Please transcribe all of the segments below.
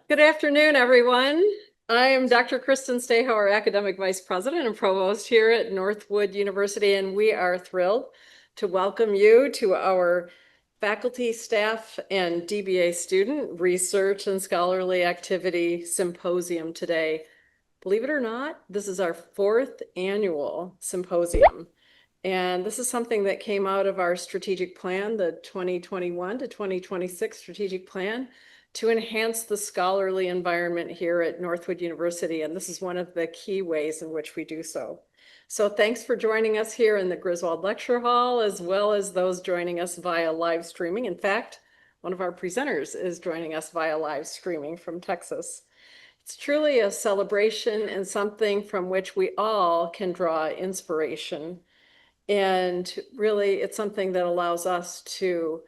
Good afternoon, everyone. I am Dr. Kristen Stahauer, Academic Vice President and Provost here at Northwood University, and we are thrilled to welcome you to our faculty, staff, and DBA student research and scholarly activity symposium today. Believe it or not, this is our 4th annual symposium. And this is something that came out of our strategic plan, the 2021 to 2026 strategic plan, to enhance the scholarly environment here at Northwood University. And this is one of the key ways in which we do so. So thanks for joining us here in the Griswold Lecture Hall, as well as those joining us via live streaming. In fact, one of our presenters is joining us via live streaming from Texas. It's truly a celebration and something from which we all can draw inspiration. And really, it's something that allows us to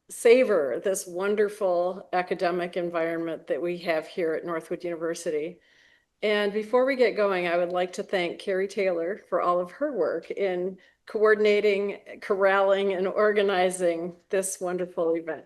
savor this wonderful academic environment that we have here at Northwood University. And before we get going, I would like to thank Carrie Taylor for all of her work in coordinating, corralling, and organizing this wonderful event.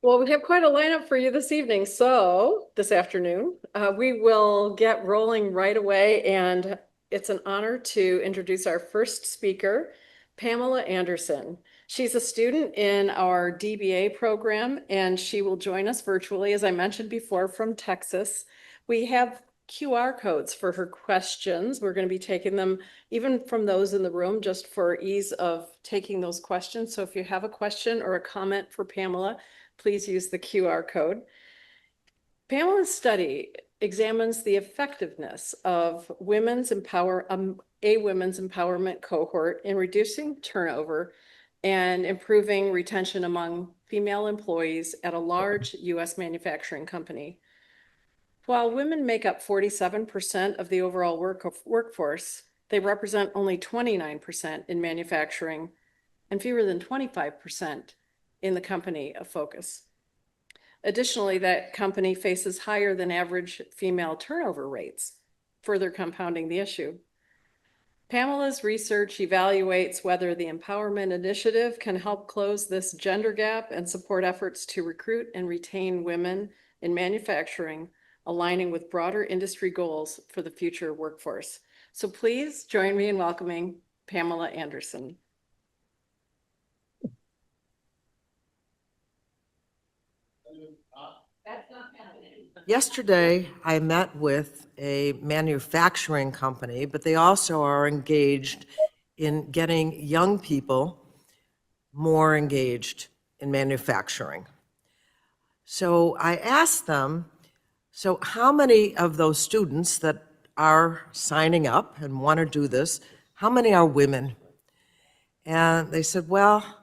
Well, we have quite a lineup for you this evening. So this afternoon, we will get rolling right away, and it's an honor to introduce our first speaker, Pamela Anderson. She's a student in our DBA program, and she will join us virtually, as I mentioned before, from Texas. We have QR codes for her questions. We're going to be taking them even from those in the room just for ease of taking those questions. So if you have a question or a comment for Pamela, please use the QR code. Pamela's study examines the effectiveness of a women's empowerment cohort in reducing turnover and improving retention among female employees at a large U.S. manufacturing company. While women make up 47% of the overall workforce, they represent only 29% in manufacturing and fewer than 25% in the company of focus. Additionally, that company faces higher than average female turnover rates, further compounding the issue. Pamela's research evaluates whether the Empowerment Initiative can help close this gender gap and support efforts to recruit and retain women in manufacturing, aligning with broader industry goals for the future workforce. So please join me in welcoming Pamela Anderson. Yesterday, I met with a manufacturing company, but they also are engaged in getting young people more engaged in manufacturing. So I asked them, so how many of those students that are signing up and want to do this, how many are women? And they said, well,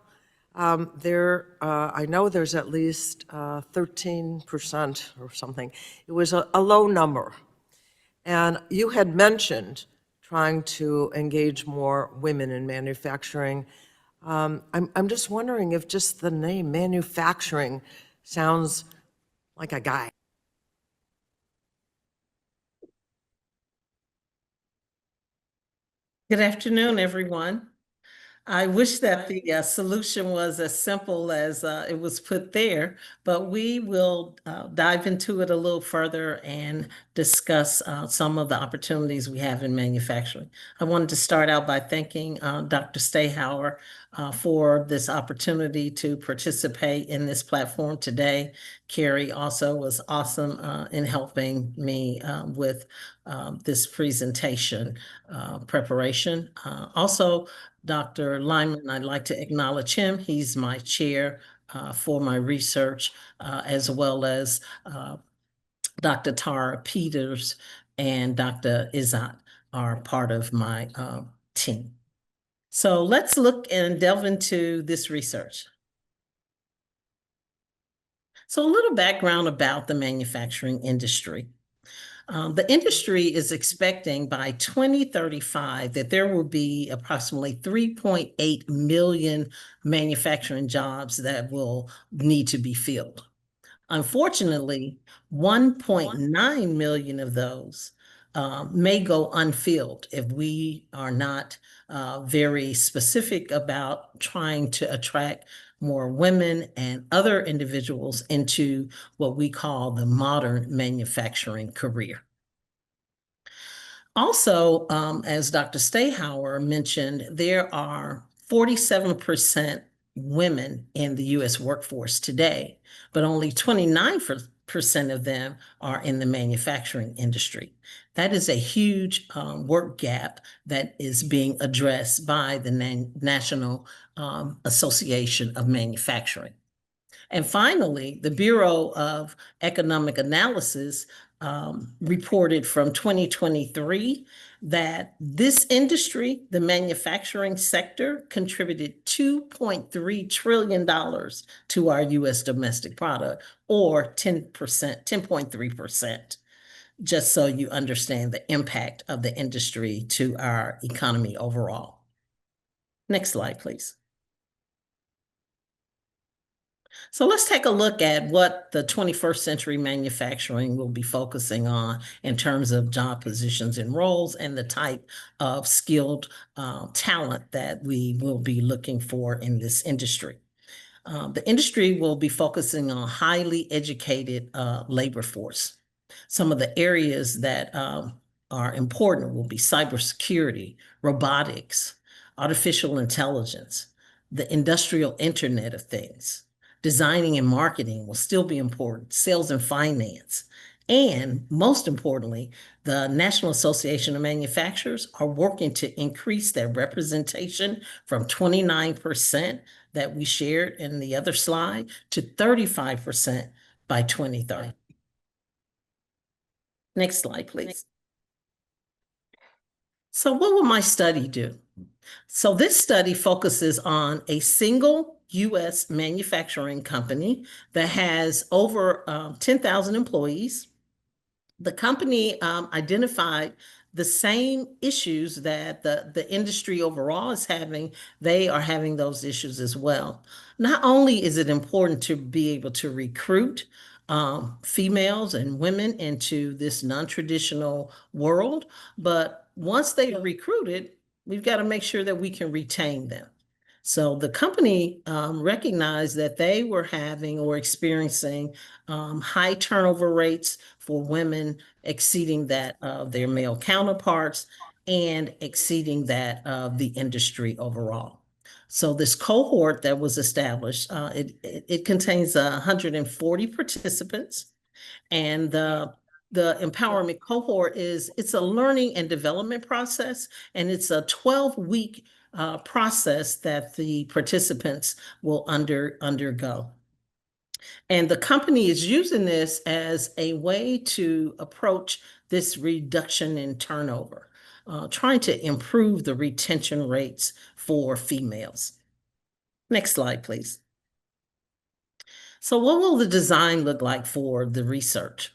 I know there's at least 13% or something. It was a low number. And you had mentioned trying to engage more women in manufacturing. I'm just wondering if just the name manufacturing sounds like a guy. Good afternoon, everyone. I wish that the solution was as simple as it was put there, but we will dive into it a little further and discuss some of the opportunities we have in manufacturing. I wanted to start out by thanking Dr. Stahauer for this opportunity to participate in this platform today. Carrie also was awesome in helping me with this presentation preparation. Also, Dr. Lyman, I'd like to acknowledge him. He's my chair for my research, as well as Dr. Tara Peters and Dr. Izzat are part of my team. So let's look and delve into this research. So a little background about the manufacturing industry. The industry is expecting by 2035 that there will be approximately 3.8 million manufacturing jobs that will need to be filled. Unfortunately, 1.9 million of those may go unfilled if we are not very specific about trying to attract more women and other individuals into what we call the modern manufacturing career. Also, as Dr. Stahauer mentioned, there are 47% women in the U.S. workforce today, but only 29% of them are in the manufacturing industry. That is a huge work gap that is being addressed by the National Association of Manufacturing. And finally, the Bureau of Economic Analysis reported from 2023 that this industry, the manufacturing sector, contributed $2.3 trillion to our U.S. domestic product, or 10%, 10.3%, just so you understand the impact of the industry to our economy overall. Next slide, please. So let's take a look at what the 21st century manufacturing will be focusing on in terms of job positions and roles and the type of skilled talent that we will be looking for in this industry. The industry will be focusing on highly educated labor force. Some of the areas that are important will be cybersecurity, robotics, artificial intelligence, the industrial Internet of Things. Designing and marketing will still be important, sales and finance. And most importantly, the National Association of Manufacturers are working to increase their representation from 29% that we shared in the other slide to 35% by 2030. Next slide, please. So what will my study do? So this study focuses on a single U.S. manufacturing company that has over 10,000 employees. The company identified the same issues that the industry overall is having. They are having those issues as well. Not only is it important to be able to recruit females and women into this non-traditional world, but once they are recruited, we've got to make sure that we can retain them. So the company recognized that they were having or experiencing high turnover rates for women exceeding that of their male counterparts and exceeding that of the industry overall. So this cohort that was established, it contains 140 participants, and the empowerment cohort it's a learning and development process, and it's a 12-week process that the participants will undergo. And the company is using this as a way to approach this reduction in turnover, trying to improve the retention rates for females. Next slide, please. So what will the design look like for the research?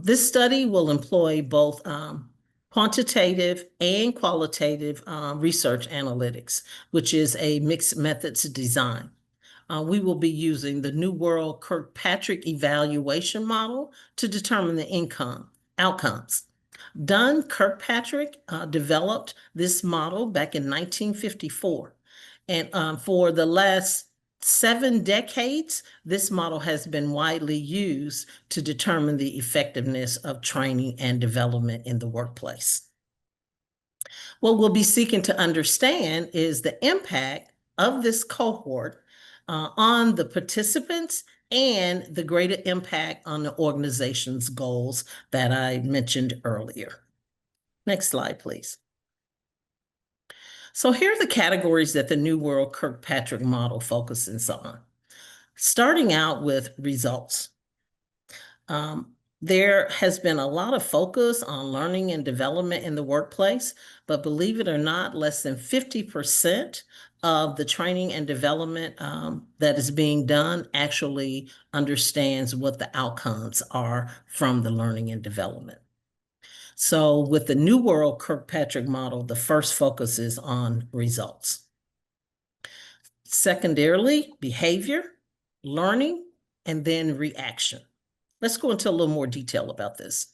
This study will employ both quantitative and qualitative research analytics, which is a mixed methods design. We will be using the New World Kirkpatrick evaluation model to determine the outcomes. Dunn Kirkpatrick developed this model back in 1954. And for the last 7 decades, this model has been widely used to determine the effectiveness of training and development in the workplace. What we'll be seeking to understand is the impact of this cohort on the participants and the greater impact on the organization's goals that I mentioned earlier. Next slide, please. So here are the categories that the New World Kirkpatrick model focuses on. Starting out with results. There has been a lot of focus on learning and development in the workplace, but believe it or not, less than 50% of the training and development that is being done actually understands what the outcomes are from the learning and development. So with the New World Kirkpatrick model, the first focus is on results. Secondarily, behavior, learning, and then reaction. Let's go into a little more detail about this.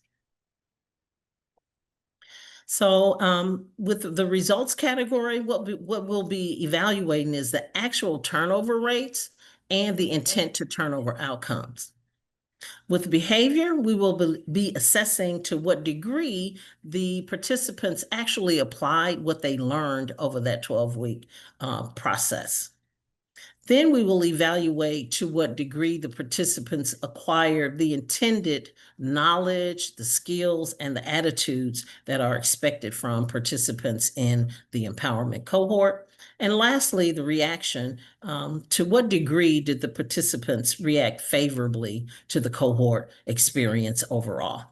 So with the results category, what we'll be evaluating is the actual turnover rates and the intent to turnover outcomes. With behavior, we will be assessing to what degree the participants actually applied what they learned over that 12-week process. Then we will evaluate to what degree the participants acquired the intended knowledge, the skills, and the attitudes that are expected from participants in the empowerment cohort. And lastly, the reaction, to what degree did the participants react favorably to the cohort experience overall?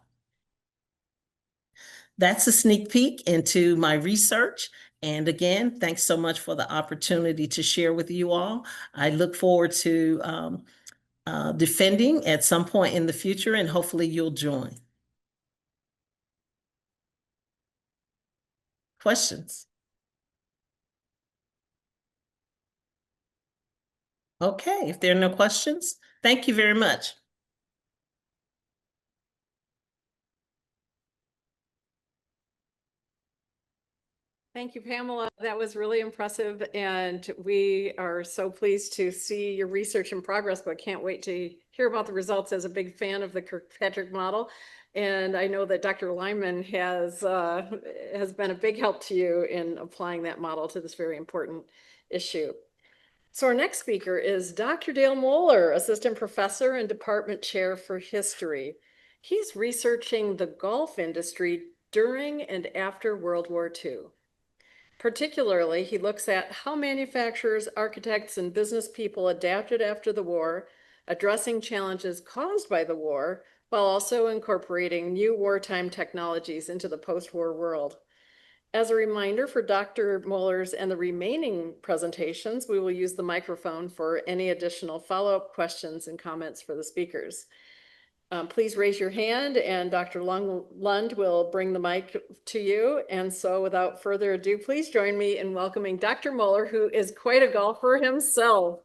That's a sneak peek into my research. And again, thanks so much for the opportunity to share with you all. I look forward to defending at some point in the future, and hopefully you'll join. Questions? Okay, if there are no questions, thank you very much. Thank you, Pamela. That was really impressive, and we are so pleased to see your research in progress, but can't wait to hear about the results. As a big fan of the Kirkpatrick model, and I know that Dr. Lyman has been a big help to you in applying that model to this very important issue. So our next speaker is Dr. Dale Moeller, Assistant Professor and Department Chair for History. He's researching the golf industry during and after World War II. Particularly, he looks at how manufacturers, architects, and business people adapted after the war, addressing challenges caused by the war, while also incorporating new wartime technologies into the post-war world. As a reminder for Dr. Moeller's and the remaining presentations, we will use the microphone for any additional follow-up questions and comments for the speakers. Please raise your hand and Dr. Lund will bring the mic to you. And so without further ado, please join me in welcoming Dr. Moeller, who is quite a golfer himself.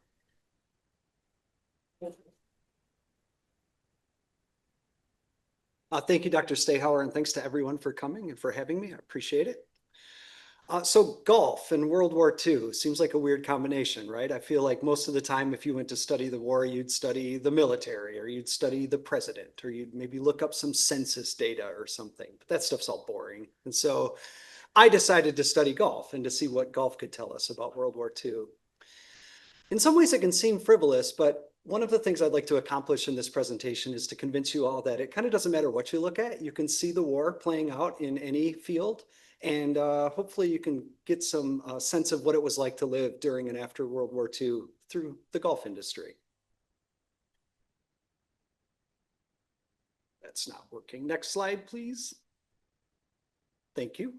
Thank you, Dr. Stehauer, and thanks to everyone for coming and for having me. I appreciate it. So golf and World War II seems like a weird combination, right? I feel like most of the time, if you went to study the war, you'd study the military, or you'd study the president, or you'd maybe look up some census data or something. But that stuff's all boring. And so I decided to study golf and to see what golf could tell us about World War II. In some ways, it can seem frivolous, but one of the things I'd like to accomplish in this presentation is to convince you all that it kind of doesn't matter what you look at. You can see the war playing out in any field, and hopefully you can get some sense of what it was like to live during and after World War II through the golf industry. That's not working. Next slide, please. Thank you.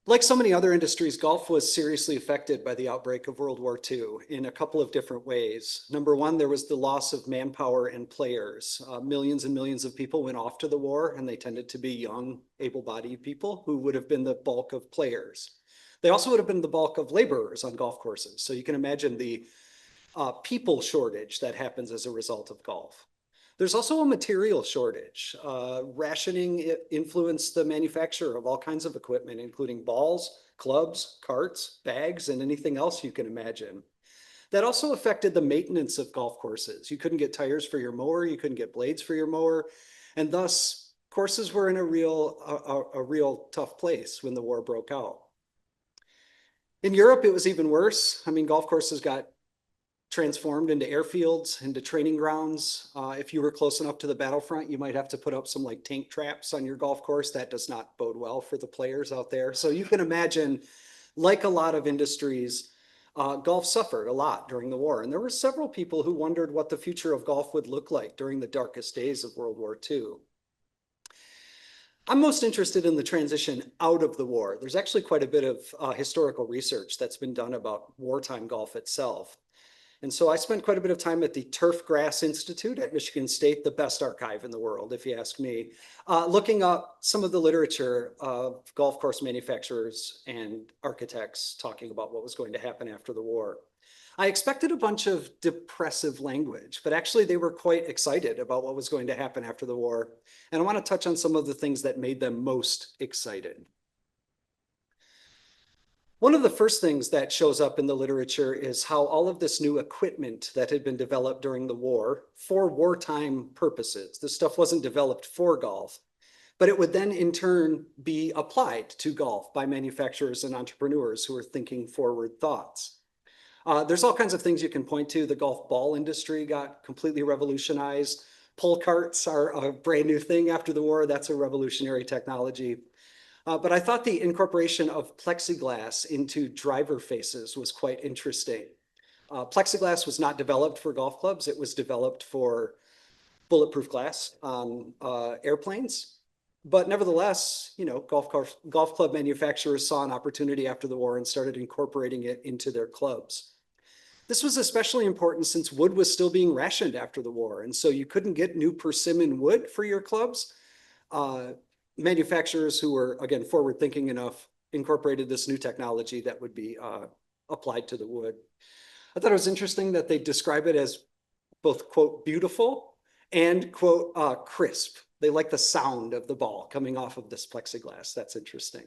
Like so many other industries, golf was seriously affected by the outbreak of World War II in a couple of different ways. Number one, there was the loss of manpower and players. Millions and millions of people went off to the war, and they tended to be young, able-bodied people who would have been the bulk of players. They also would have been the bulk of laborers on golf courses. So you can imagine the people shortage that happens as a result of golf. There's also a material shortage. Rationing influenced the manufacture of all kinds of equipment, including balls, clubs, carts, bags, and anything else you can imagine. That also affected the maintenance of golf courses. You couldn't get tires for your mower, you couldn't get blades for your mower, and thus courses were in a real tough place when the war broke out. In Europe, it was even worse. I mean, golf courses got transformed into airfields, into training grounds. If you were close enough to the battlefront, you might have to put up some like tank traps on your golf course. That does not bode well for the players out there. So you can imagine, like a lot of industries, golf suffered a lot during the war. And there were several people who wondered what the future of golf would look like during the darkest days of World War II. I'm most interested in the transition out of the war. There's actually quite a bit of historical research that's been done about wartime golf itself. And so I spent quite a bit of time at the Turf Grass Institute at Michigan State, the best archive in the world, if you ask me, looking up some of the literature of golf course manufacturers and architects talking about what was going to happen after the war. I expected a bunch of depressive language, but actually they were quite excited about what was going to happen after the war. And I want to touch on some of the things that made them most excited. One of the first things that shows up in the literature is how all of this new equipment that had been developed during the war for wartime purposes, this stuff wasn't developed for golf, but it would then in turn be applied to golf by manufacturers and entrepreneurs who are thinking forward thoughts. There's all kinds of things you can point to. The golf ball industry got completely revolutionized. Pull carts are a brand new thing after the war. That's a revolutionary technology. But I thought the incorporation of plexiglass into driver faces was quite interesting. Plexiglass was not developed for golf clubs. It was developed for bulletproof glass on airplanes. But nevertheless, you know, golf club manufacturers saw an opportunity after the war and started incorporating it into their clubs. This was especially important since wood was still being rationed after the war. And so you couldn't get new persimmon wood for your clubs. Manufacturers who were, again, forward thinking enough incorporated this new technology that would be applied to the wood. I thought it was interesting that they describe it as both, quote, beautiful and, quote, crisp. They like the sound of the ball coming off of this plexiglass. That's interesting.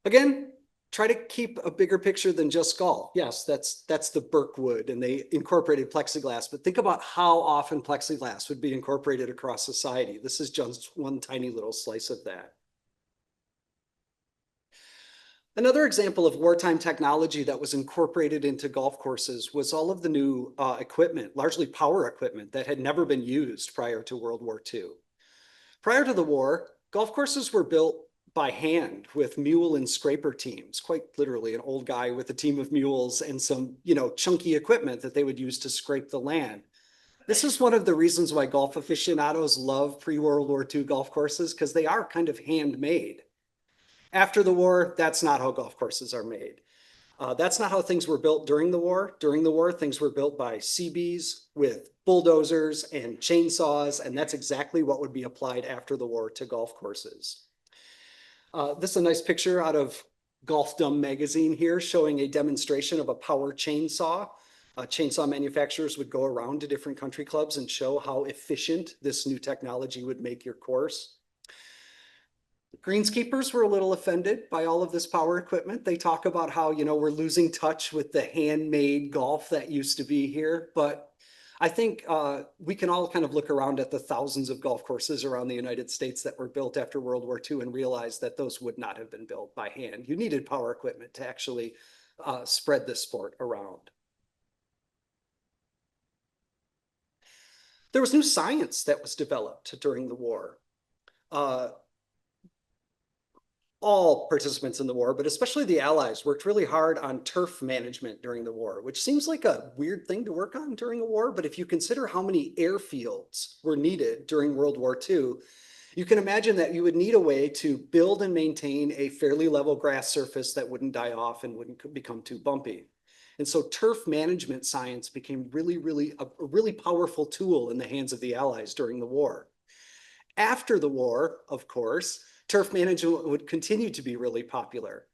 Again, try to keep a bigger picture than just golf. Yes, that's the Birkwood, and they incorporated plexiglass, but think about how often plexiglass would be incorporated across society. This is just one tiny little slice of that. Another example of wartime technology that was incorporated into golf courses was all of the new equipment, largely power equipment, that had never been used prior to World War II. Prior to the war, golf courses were built by hand with mule and scraper teams, quite literally an old guy with a team of mules and some, you know, chunky equipment that they would use to scrape the land. This is one of the reasons why golf aficionados love pre-World War II golf courses, because they are kind of handmade. After the war, that's not how golf courses are made. That's not how things were built during the war. During the war, things were built by Seabees with bulldozers and chainsaws, and that's exactly what would be applied after the war to golf courses. This is a nice picture out of Golfdom magazine here, showing a demonstration of a power chainsaw. Chainsaw manufacturers would go around to different country clubs and show how efficient this new technology would make your course. Greenskeepers were a little offended by all of this power equipment. They talk about how, you know, we're losing touch with the handmade golf that used to be here. But I think we can all kind of look around at the thousands of golf courses around the United States that were built after World War II and realize that those would not have been built by hand. You needed power equipment to actually spread this sport around. There was new science that was developed during the war. All participants in the war, but especially the Allies, worked really hard on turf management during the war, which seems like a weird thing to work on during a war. But if you consider how many airfields were needed during World War II, you can imagine that you would need a way to build and maintain a fairly level grass surface that wouldn't die off and wouldn't become too bumpy. And so turf management science became a really powerful tool in the hands of the Allies during the war. After the war, of course, turf management would continue to be really popular.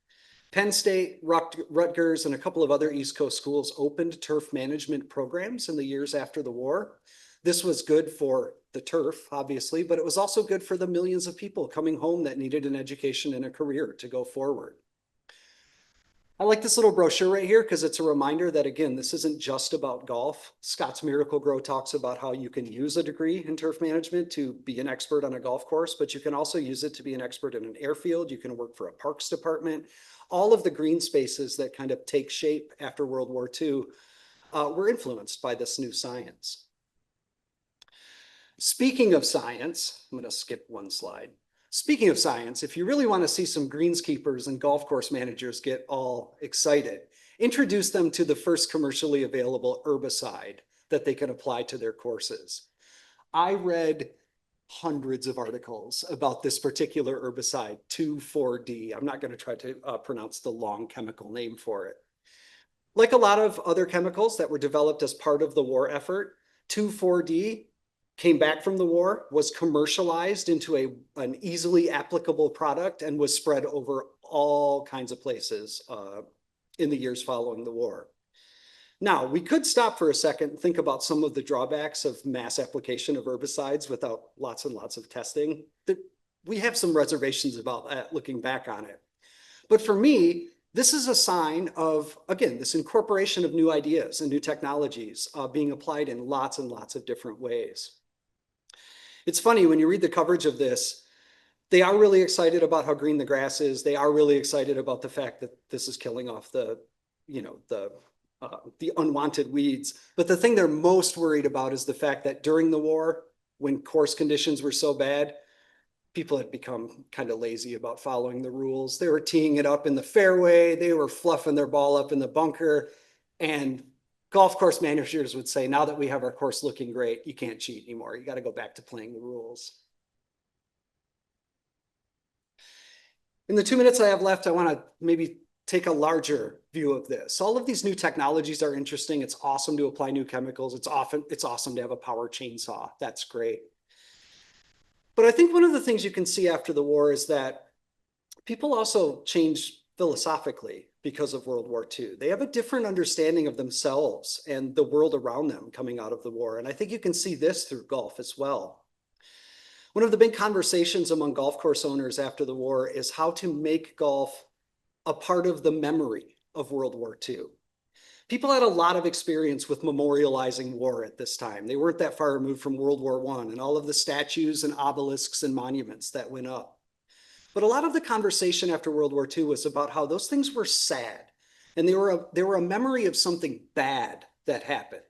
Penn State, Rutgers, and a couple of other East Coast schools opened turf management programs in the years after the war. This was good for the turf, obviously, but it was also good for the millions of people coming home that needed an education and a career to go forward. I like this little brochure right here because it's a reminder that, again, this isn't just about golf. Scott's Miracle-Gro talks about how you can use a degree in turf management to be an expert on a golf course, but you can also use it to be an expert in an airfield. You can work for a parks department. All of the green spaces that kind of take shape after World War II were influenced by this new science. Speaking of science, I'm going to skip one slide. Speaking of science, if you really want to see some greenskeepers and golf course managers get all excited, introduce them to the first commercially available herbicide that they can apply to their courses. I read hundreds of articles about this particular herbicide, 2,4-D. I'm not going to try to pronounce the long chemical name for it. Like a lot of other chemicals that were developed as part of the war effort, 2,4-D came back from the war, was commercialized into an easily applicable product, and was spread over all kinds of places in the years following the war. Now, we could stop for a second and think about some of the drawbacks of mass application of herbicides without lots and lots of testing. We have some reservations about that looking back on it. But for me, this is a sign of, again, this incorporation of new ideas and new technologies being applied in lots and lots of different ways. It's funny, when you read the coverage of this, they are really excited about how green the grass is. They are really excited about the fact that this is killing off the unwanted weeds. But the thing they're most worried about is the fact that during the war, when course conditions were so bad, people had become kind of lazy about following the rules. They were teeing it up in the fairway. They were fluffing their ball up in the bunker. And golf course managers would say, now that we have our course looking great, you can't cheat anymore. You got to go back to playing the rules. In the 2 minutes I have left, I want to maybe take a larger view of this. All of these new technologies are interesting. It's awesome to apply new chemicals. It's awesome to have a power chainsaw. That's great. But I think one of the things you can see after the war is that people also changed philosophically because of World War II. They have a different understanding of themselves and the world around them coming out of the war. And I think you can see this through golf as well. One of the big conversations among golf course owners after the war is how to make golf a part of the memory of World War II. People had a lot of experience with memorializing war at this time. They weren't that far removed from World War I and all of the statues and obelisks and monuments that went up. But a lot of the conversation after World War II was about how those things were sad, and they were a memory of something bad that happened.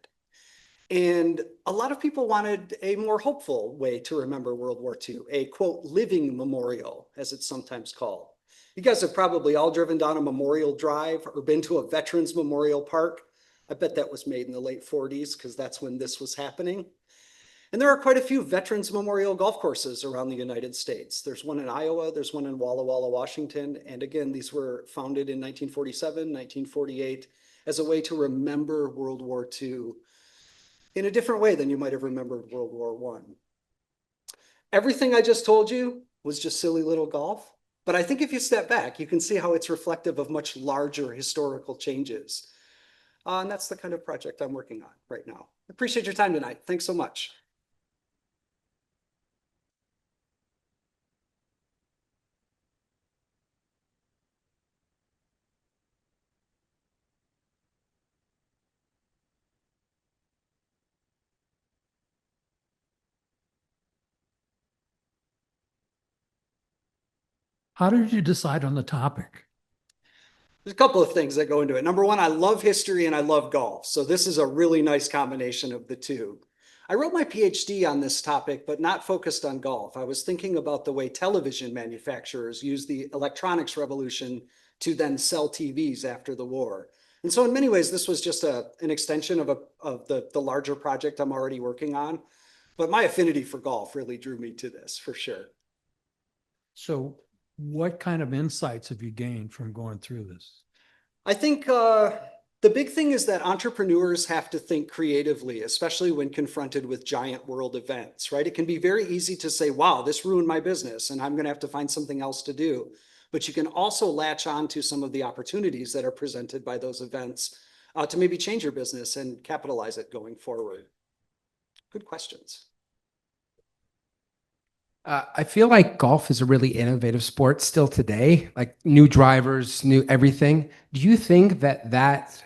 And a lot of people wanted a more hopeful way to remember World War II, a quote, living memorial, as it's sometimes called. You guys have probably all driven down a memorial drive or been to a veterans memorial park. I bet that was made in the late 40s because that's when this was happening. And there are quite a few veterans memorial golf courses around the United States. There's one in Iowa, there's one in Walla Walla, Washington. And again, these were founded in 1947, 1948 as a way to remember World War II in a different way than you might have remembered World War I. Everything I just told you was just silly little golf. But I think if you step back, you can see how it's reflective of much larger historical changes. And that's the kind of project I'm working on right now. I appreciate your time tonight. Thanks so much. How did you decide on the topic? There's a couple of things that go into it. Number one, I love history and I love golf. So this is a really nice combination of the two. I wrote my PhD on this topic, but not focused on golf. I was thinking about the way television manufacturers used the electronics revolution to then sell TVs after the war. And so in many ways, this was just an extension of the larger project I'm already working on. But my affinity for golf really drew me to this for sure. So what kind of insights have you gained from going through this? I think the big thing is that entrepreneurs have to think creatively, especially when confronted with giant world events, right? It can be very easy to say, wow, this ruined my business and I'm going to have to find something else to do. But you can also latch on to some of the opportunities that are presented by those events to maybe change your business and capitalize it going forward. Good questions. I feel like golf is a really innovative sport still today, like new drivers, new everything. Do you think that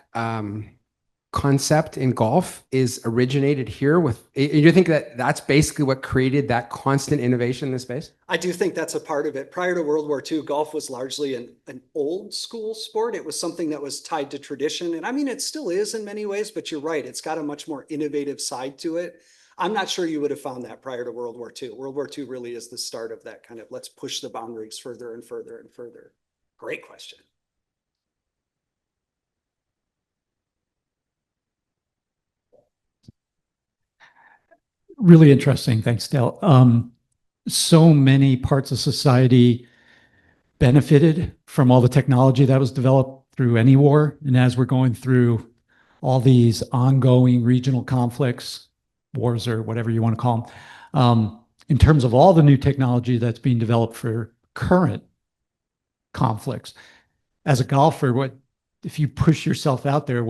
concept in golf is originated here with, do you think that that's basically what created that constant innovation in this space? I do think that's a part of it. Prior to World War II, golf was largely an old school sport. It was something that was tied to tradition. And I mean, it still is in many ways, but you're right. It's got a much more innovative side to it. I'm not sure you would have found that prior to World War II. World War II really is the start of that kind of, let's push the boundaries further and further and further. Great question. Really interesting. Thanks, Dale. So many parts of society benefited from all the technology that was developed through any war. And as we're going through all these ongoing regional conflicts, wars or whatever you want to call them, in terms of all the new technology that's being developed for current conflicts. As a golfer, what if you push yourself out there?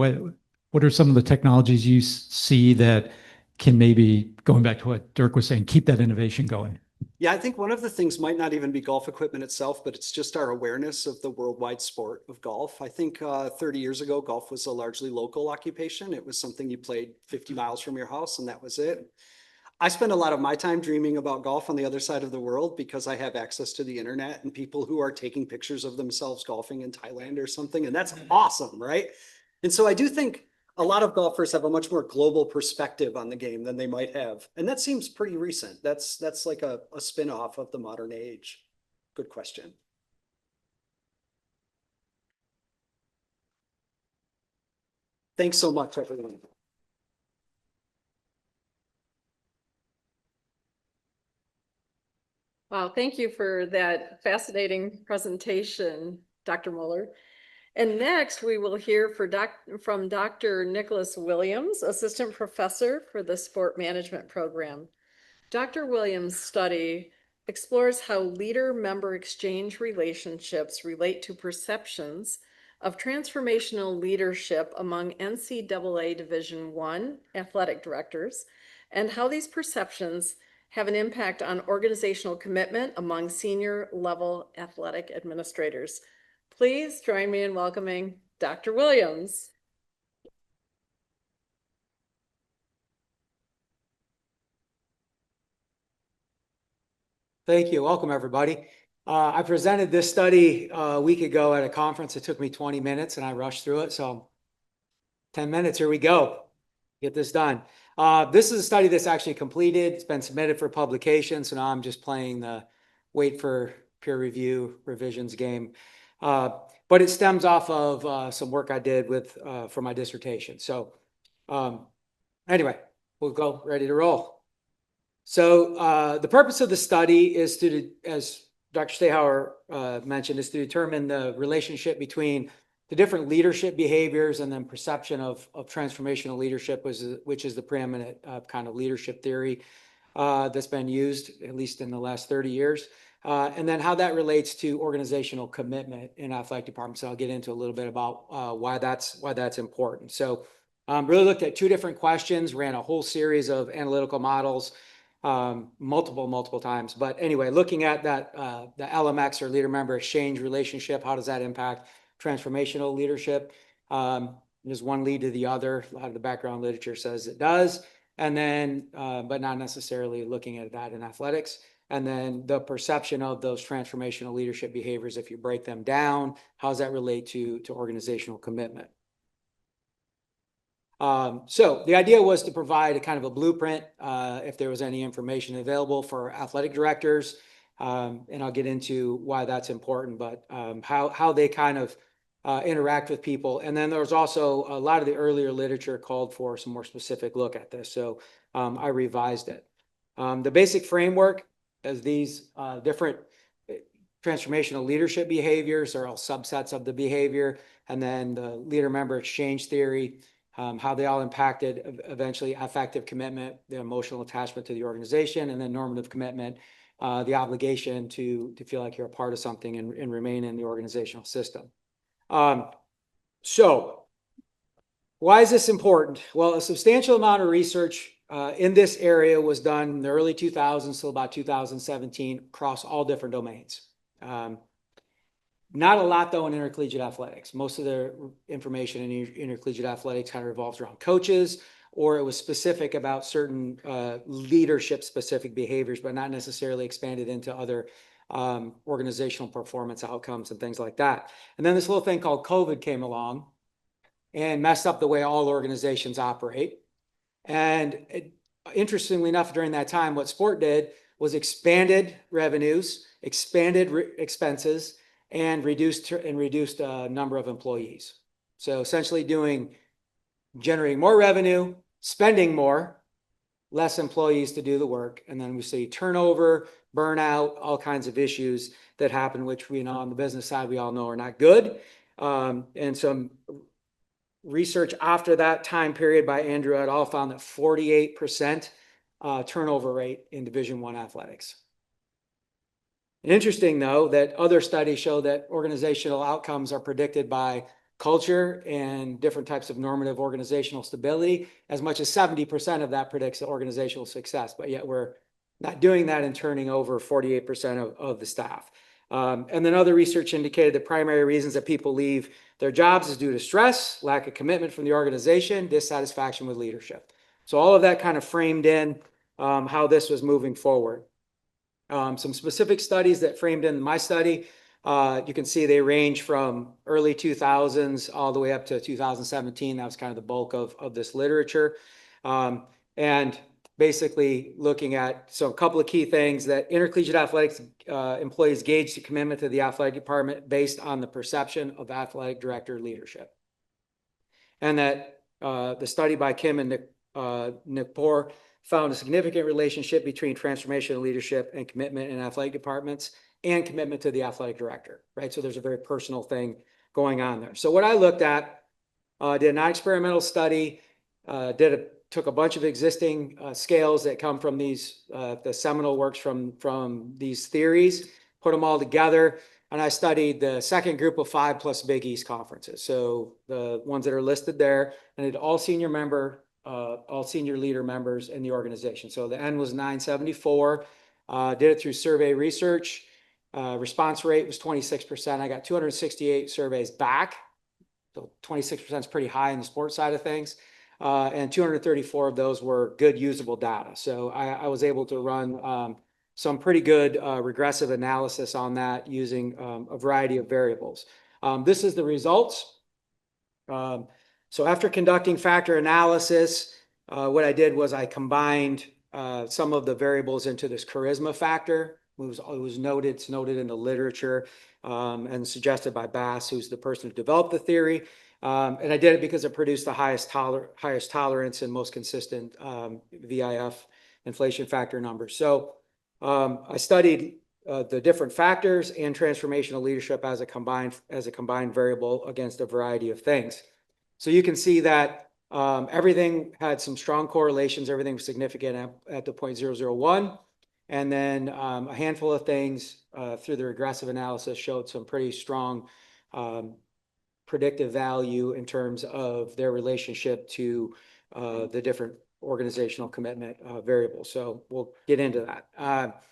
What are some of the technologies you see that can maybe, going back to what Dirk was saying, keep that innovation going? Yeah, I think one of the things might not even be golf equipment itself, but it's just our awareness of the worldwide sport of golf. I think 30 years ago, golf was a largely local occupation. It was something you played 50 miles from your house and that was it. I spend a lot of my time dreaming about golf on the other side of the world because I have access to the internet and people who are taking pictures of themselves golfing in Thailand or something. And that's awesome, right? And so I do think a lot of golfers have a much more global perspective on the game than they might have. And that seems pretty recent. That's like a spin-off of the modern age. Good question. Thanks so much, everyone. Wow, thank you for that fascinating presentation, Dr. Mueller. And next, we will hear from Dr. Nicholas Williams, Assistant Professor for the Sport Management Program. Dr. Williams' study explores how leader-member exchange relationships relate to perceptions of transformational leadership among NCAA Division I athletic directors, and how these perceptions have an impact on organizational commitment among senior level athletic administrators. Please join me in welcoming Dr. Williams. Thank you. Welcome, everybody. I presented this study a week ago at a conference. It took me 20 minutes and I rushed through it. So 10 minutes, here we go. Get this done. This is a study that's actually completed. It's been submitted for publication. So now I'm just playing the wait for peer review revisions game. But it stems off of some work I did for my dissertation. So anyway, we'll go ready to roll. So the purpose of the study is to, as Dr. Stehauer mentioned, is to determine the relationship between the different leadership behaviors and then perception of transformational leadership, which is the preeminent kind of leadership theory that's been used, at least in the last 30 years. And then how that relates to organizational commitment in athletic departments. So I'll get into a little bit about why that's important. So really looked at two different questions, ran a whole series of analytical models, multiple times. But anyway, looking at that, the LMX or leader member exchange relationship, how does that impact transformational leadership? Does one lead to the other? A lot of the background literature says it does. And then, but not necessarily looking at that in athletics. And then the perception of those transformational leadership behaviors, if you break them down, how does that relate to organizational commitment? So the idea was to provide a kind of a blueprint if there was any information available for athletic directors. And I'll get into why that's important, but how they kind of interact with people. And then there was also a lot of the earlier literature called for some more specific look at this. So I revised it. The basic framework is these different transformational leadership behaviors are all subsets of the behavior. And then the leader member exchange theory, how they all impacted eventually affective commitment, the emotional attachment to the organization, and then normative commitment, the obligation to feel like you're a part of something and remain in the organizational system. So why is this important? Well, a substantial amount of research in this area was done in the early 2000s till about 2017 across all different domains. Not a lot, though, in intercollegiate athletics. Most of the information in intercollegiate athletics kind of revolves around coaches, or it was specific about certain leadership-specific behaviors, but not necessarily expanded into other organizational performance outcomes and things like that. And then this little thing called COVID came along and messed up the way all organizations operate. And interestingly enough, during that time, what sport did was expanded revenues, expanded expenses, and reduced number of employees. So essentially generating more revenue, spending more, less employees to do the work. And then we see turnover, burnout, all kinds of issues that happen, which we know on the business side, we all know are not good. And some research after that time period by Andrew et al. Found that 48% turnover rate in Division I athletics. Interesting, though, that other studies show that organizational outcomes are predicted by culture and different types of normative organizational stability. As much as 70% of that predicts organizational success, but yet we're not doing that and turning over 48% of the staff. And then other research indicated the primary reasons that people leave their jobs is due to stress, lack of commitment from the organization, dissatisfaction with leadership. So all of that kind of framed in how this was moving forward. Some specific studies that framed in my study, you can see they range from early 2000s all the way up to 2017. That was kind of the bulk of this literature. And basically looking at a couple of key things that intercollegiate athletics employees gauge the commitment to the athletic department based on the perception of athletic director leadership. And that the study by Kim and Nickpour found a significant relationship between transformational leadership and commitment in athletic departments and commitment to the athletic director, right? So there's a very personal thing going on there. So what I looked at, did a non-experimental study, took a bunch of existing scales that come from these, the seminal works from these theories, put them all together, and I studied the second group of 5 plus Big East conferences. So the ones that are listed there, and it all senior leader members in the organization. So the N was 974, did it through survey research. Response rate was 26%. I got 268 surveys back. So 26% is pretty high in the sports side of things. And 234 of those were good usable data. So I was able to run some pretty good regressive analysis on that using a variety of variables. This is the results. So after conducting factor analysis, what I did was I combined some of the variables into this charisma factor. It was noted, it's noted in the literature and suggested by Bass, who's the person who developed the theory. And I did it because it produced the highest tolerance and most consistent VIF inflation factor numbers. So I studied the different factors and transformational leadership as a combined variable against a variety of things. So you can see that everything had some strong correlations. Everything was significant at the 0.001. And then a handful of things through the regressive analysis showed some pretty strong predictive value in terms of their relationship to the different organizational commitment variables. So we'll get into that.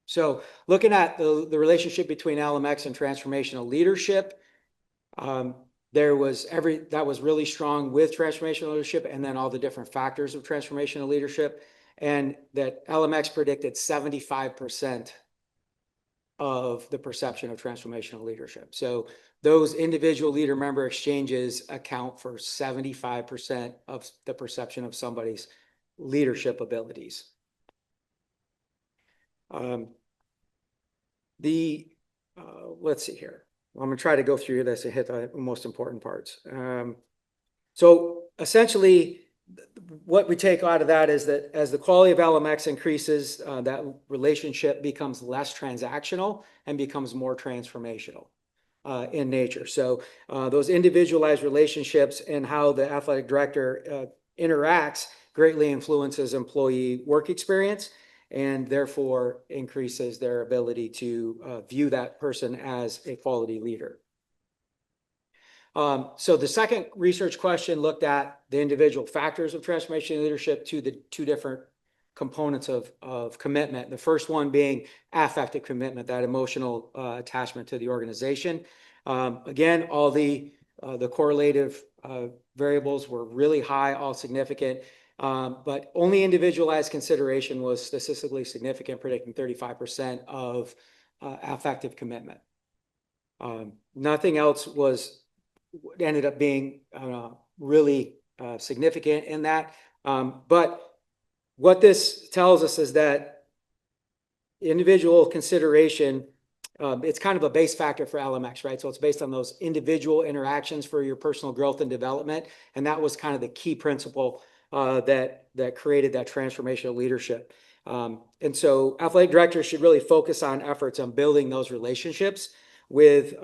So looking at the relationship between LMX and transformational leadership, that was really strong with transformational leadership and then all the different factors of transformational leadership, and that LMX predicted 75% of the perception of transformational leadership. So those individual leader member exchanges account for 75% of the perception of somebody's leadership abilities. Let's see here. I'm going to try to go through this and hit the most important parts. So essentially, what we take out of that is that as the quality of LMX increases, that relationship becomes less transactional and becomes more transformational in nature. So those individualized relationships and how the athletic director interacts greatly influences employee work experience and therefore increases their ability to view that person as a quality leader. So the second research question looked at the individual factors of transformation leadership to the 2 different components of commitment. The first one being affective commitment, that emotional attachment to the organization. Again, all the correlative variables were really high, all significant, but only individualized consideration was statistically significant, predicting 35% of affective commitment. Nothing else ended up being really significant in that. But what this tells us is that individual consideration, it's kind of a base factor for LMX, right? So it's based on those individual interactions for your personal growth and development. And that was kind of the key principle that created that transformational leadership. And so athletic directors should really focus on efforts on building those relationships with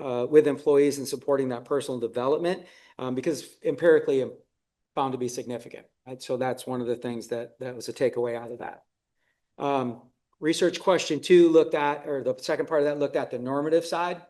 employees and supporting that personal development because empirically found to be significant. Right? So that's one of the things that was a takeaway out of that. Research question 2 looked at, or the second part of that looked at the normative side.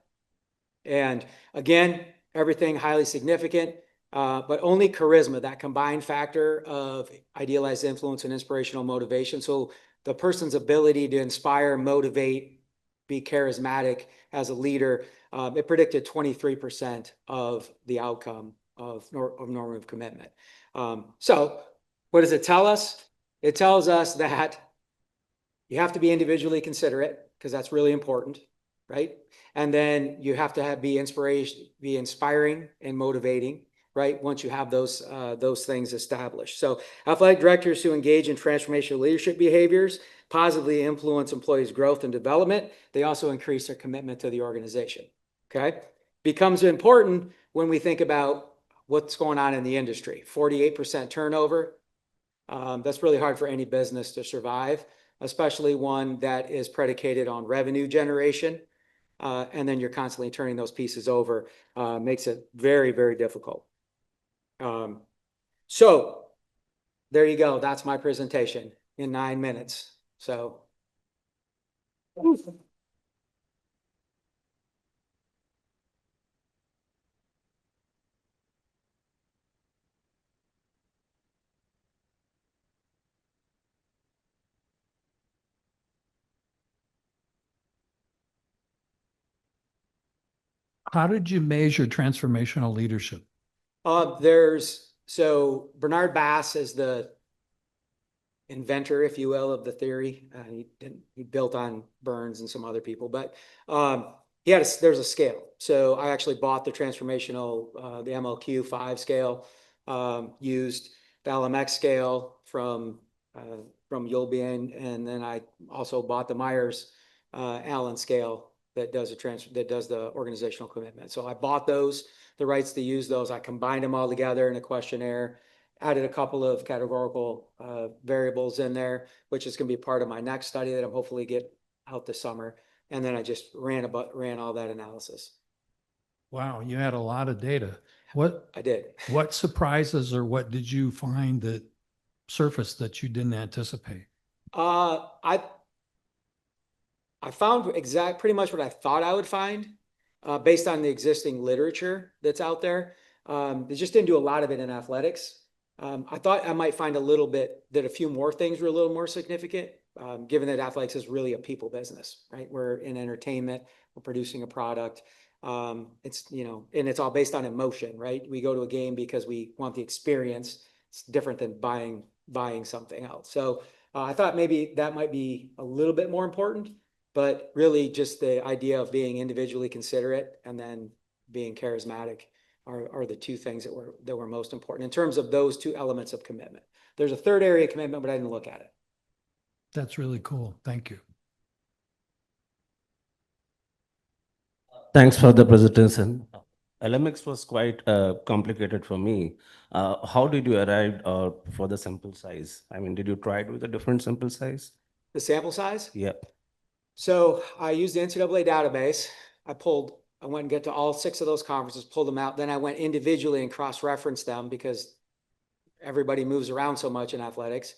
And again, everything highly significant, but only charisma, that combined factor of idealized influence and inspirational motivation. So the person's ability to inspire, motivate, be charismatic as a leader, it predicted 23% of the outcome of normative commitment. So what does it tell us? It tells us that you have to be individually considerate, because that's really important, right? And then you have to be inspiring and motivating, right? Once you have those things established. So athletic directors who engage in transformational leadership behaviors positively influence employees' growth and development. They also increase their commitment to the organization. Okay, becomes important when we think about what's going on in the industry. 48% turnover. That's really hard for any business to survive, especially one that is predicated on revenue generation. And then you're constantly turning those pieces over, makes it very, very difficult. So there you go. That's my presentation in 9 minutes. So. How did you measure transformational leadership? So Bernard Bass is the inventor, if you will, of the theory. He built on Burns and some other people, but there's a scale. So I actually bought the transformational, the MLQ-5 scale, used the LMX scale from Yulbian, and then I also bought the Myers Allen scale that does the organizational commitment. So I bought the rights to use those. I combined them all together in a questionnaire, added a couple of categorical variables in there, which is going to be part of my next study that I'm hopefully get out this summer. And then I just ran all that analysis. Wow, you had a lot of data. I did. What surprises or what did you find that surfaced that you didn't anticipate? I found pretty much what I thought I would find, based on the existing literature that's out there. They just didn't do a lot of it in athletics. I thought I might find a few more things were a little more significant, given that athletics is really a people business, right? We're in entertainment, we're producing a product. It's, and it's all based on emotion, right? We go to a game because we want the experience. It's different than buying something else. So I thought maybe that might be a little bit more important, but really just the idea of being individually considerate and then being charismatic are the two things that were most important in terms of those two elements of commitment. There's a third area of commitment, but I didn't look at it. That's really cool. Thank you. Thanks for the presentation. LMX was quite complicated for me. How did you arrive for the sample size? I mean, did you try it with a different sample size? The sample size? Yeah. So I used the NCAA database. I went and get to all 6 of those conferences, pulled them out. Then I went individually and cross-referenced them because everybody moves around so much in athletics.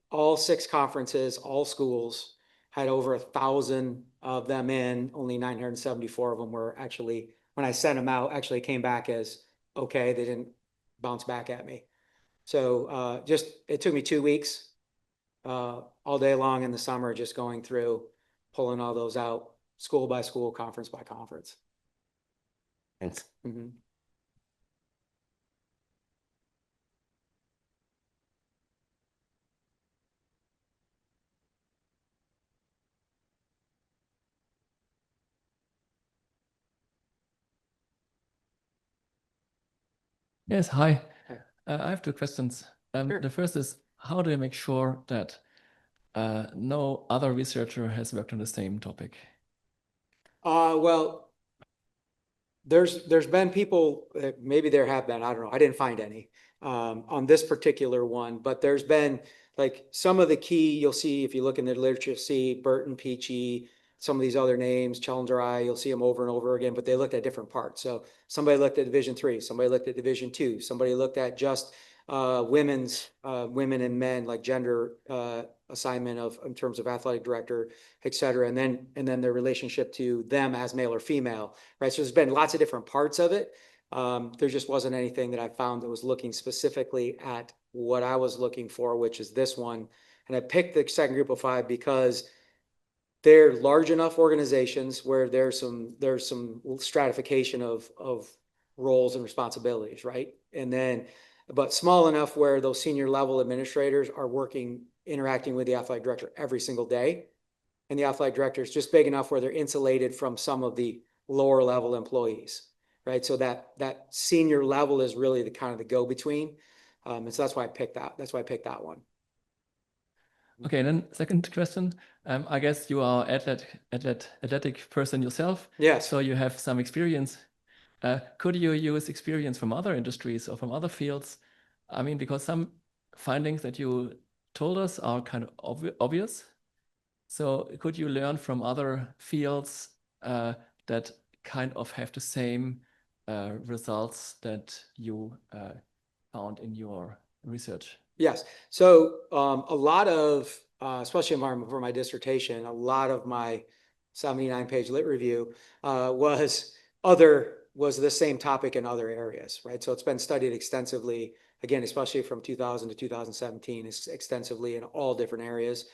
All 6 conferences, all schools had over 1,000 of them in. Only 974 of them were actually, when I sent them out, actually came back as okay. They didn't bounce back at me. So it took me 2 weeks, all day long in the summer, just going through, pulling all those out, school by school, conference by conference. Thanks. Mm-hmm. Yes, hi. Hi. I have 2 questions. Sure. The first is, how do you make sure that no other researcher has worked on the same topic? Well, there's been people, maybe there have been, I don't know, I didn't find any on this particular one, but there's been like some of the key, you'll see if you look in the literature, see Burton, Peachy, some of these other names, Challenger I, you'll see them over and over again, but they looked at different parts. So somebody looked at Division 3, somebody looked at Division 2, somebody looked at just women and men, like gender assignment of in terms of athletic director, et cetera, and then their relationship to them as male or female, right? So there's been lots of different parts of it. There just wasn't anything that I found that was looking specifically at what I was looking for, which is this one. And I picked the second group of 5 because they're large enough organizations where there's some stratification of roles and responsibilities, right? And then, but small enough where those senior level administrators are interacting with the athletic director every single day. And the athletic director is just big enough where they're insulated from some of the lower level employees, right? So that senior level is really the kind of the go-between. And so that's why I picked that. That's why I picked that one. Okay, then second question. I guess you are athletic person yourself. Yes. So you have some experience. Could you use experience from other industries or from other fields? I mean, because some findings that you told us are kind of obvious. So could you learn from other fields that kind of have the same results that you found in your research? Yes. So a lot of, especially for my dissertation, a lot of my 79-page lit review was the same topic in other areas, right? So it's been studied extensively, again, especially from 2000 to 2017, extensively in all different areas.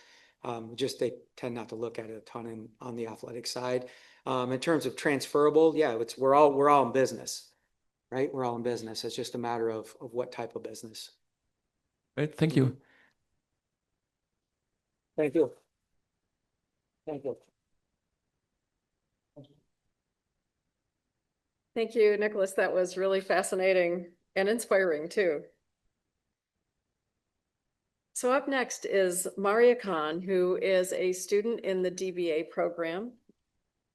Just they tend not to look at it a ton on the athletic side. In terms of transferable, yeah, we're all in business, right? We're all in business. It's just a matter of what type of business. Great, thank you. Thank you. Thank you. Thank you, Nicholas. That was really fascinating and inspiring too. So up next is Maria Khan, who is a student in the DBA program.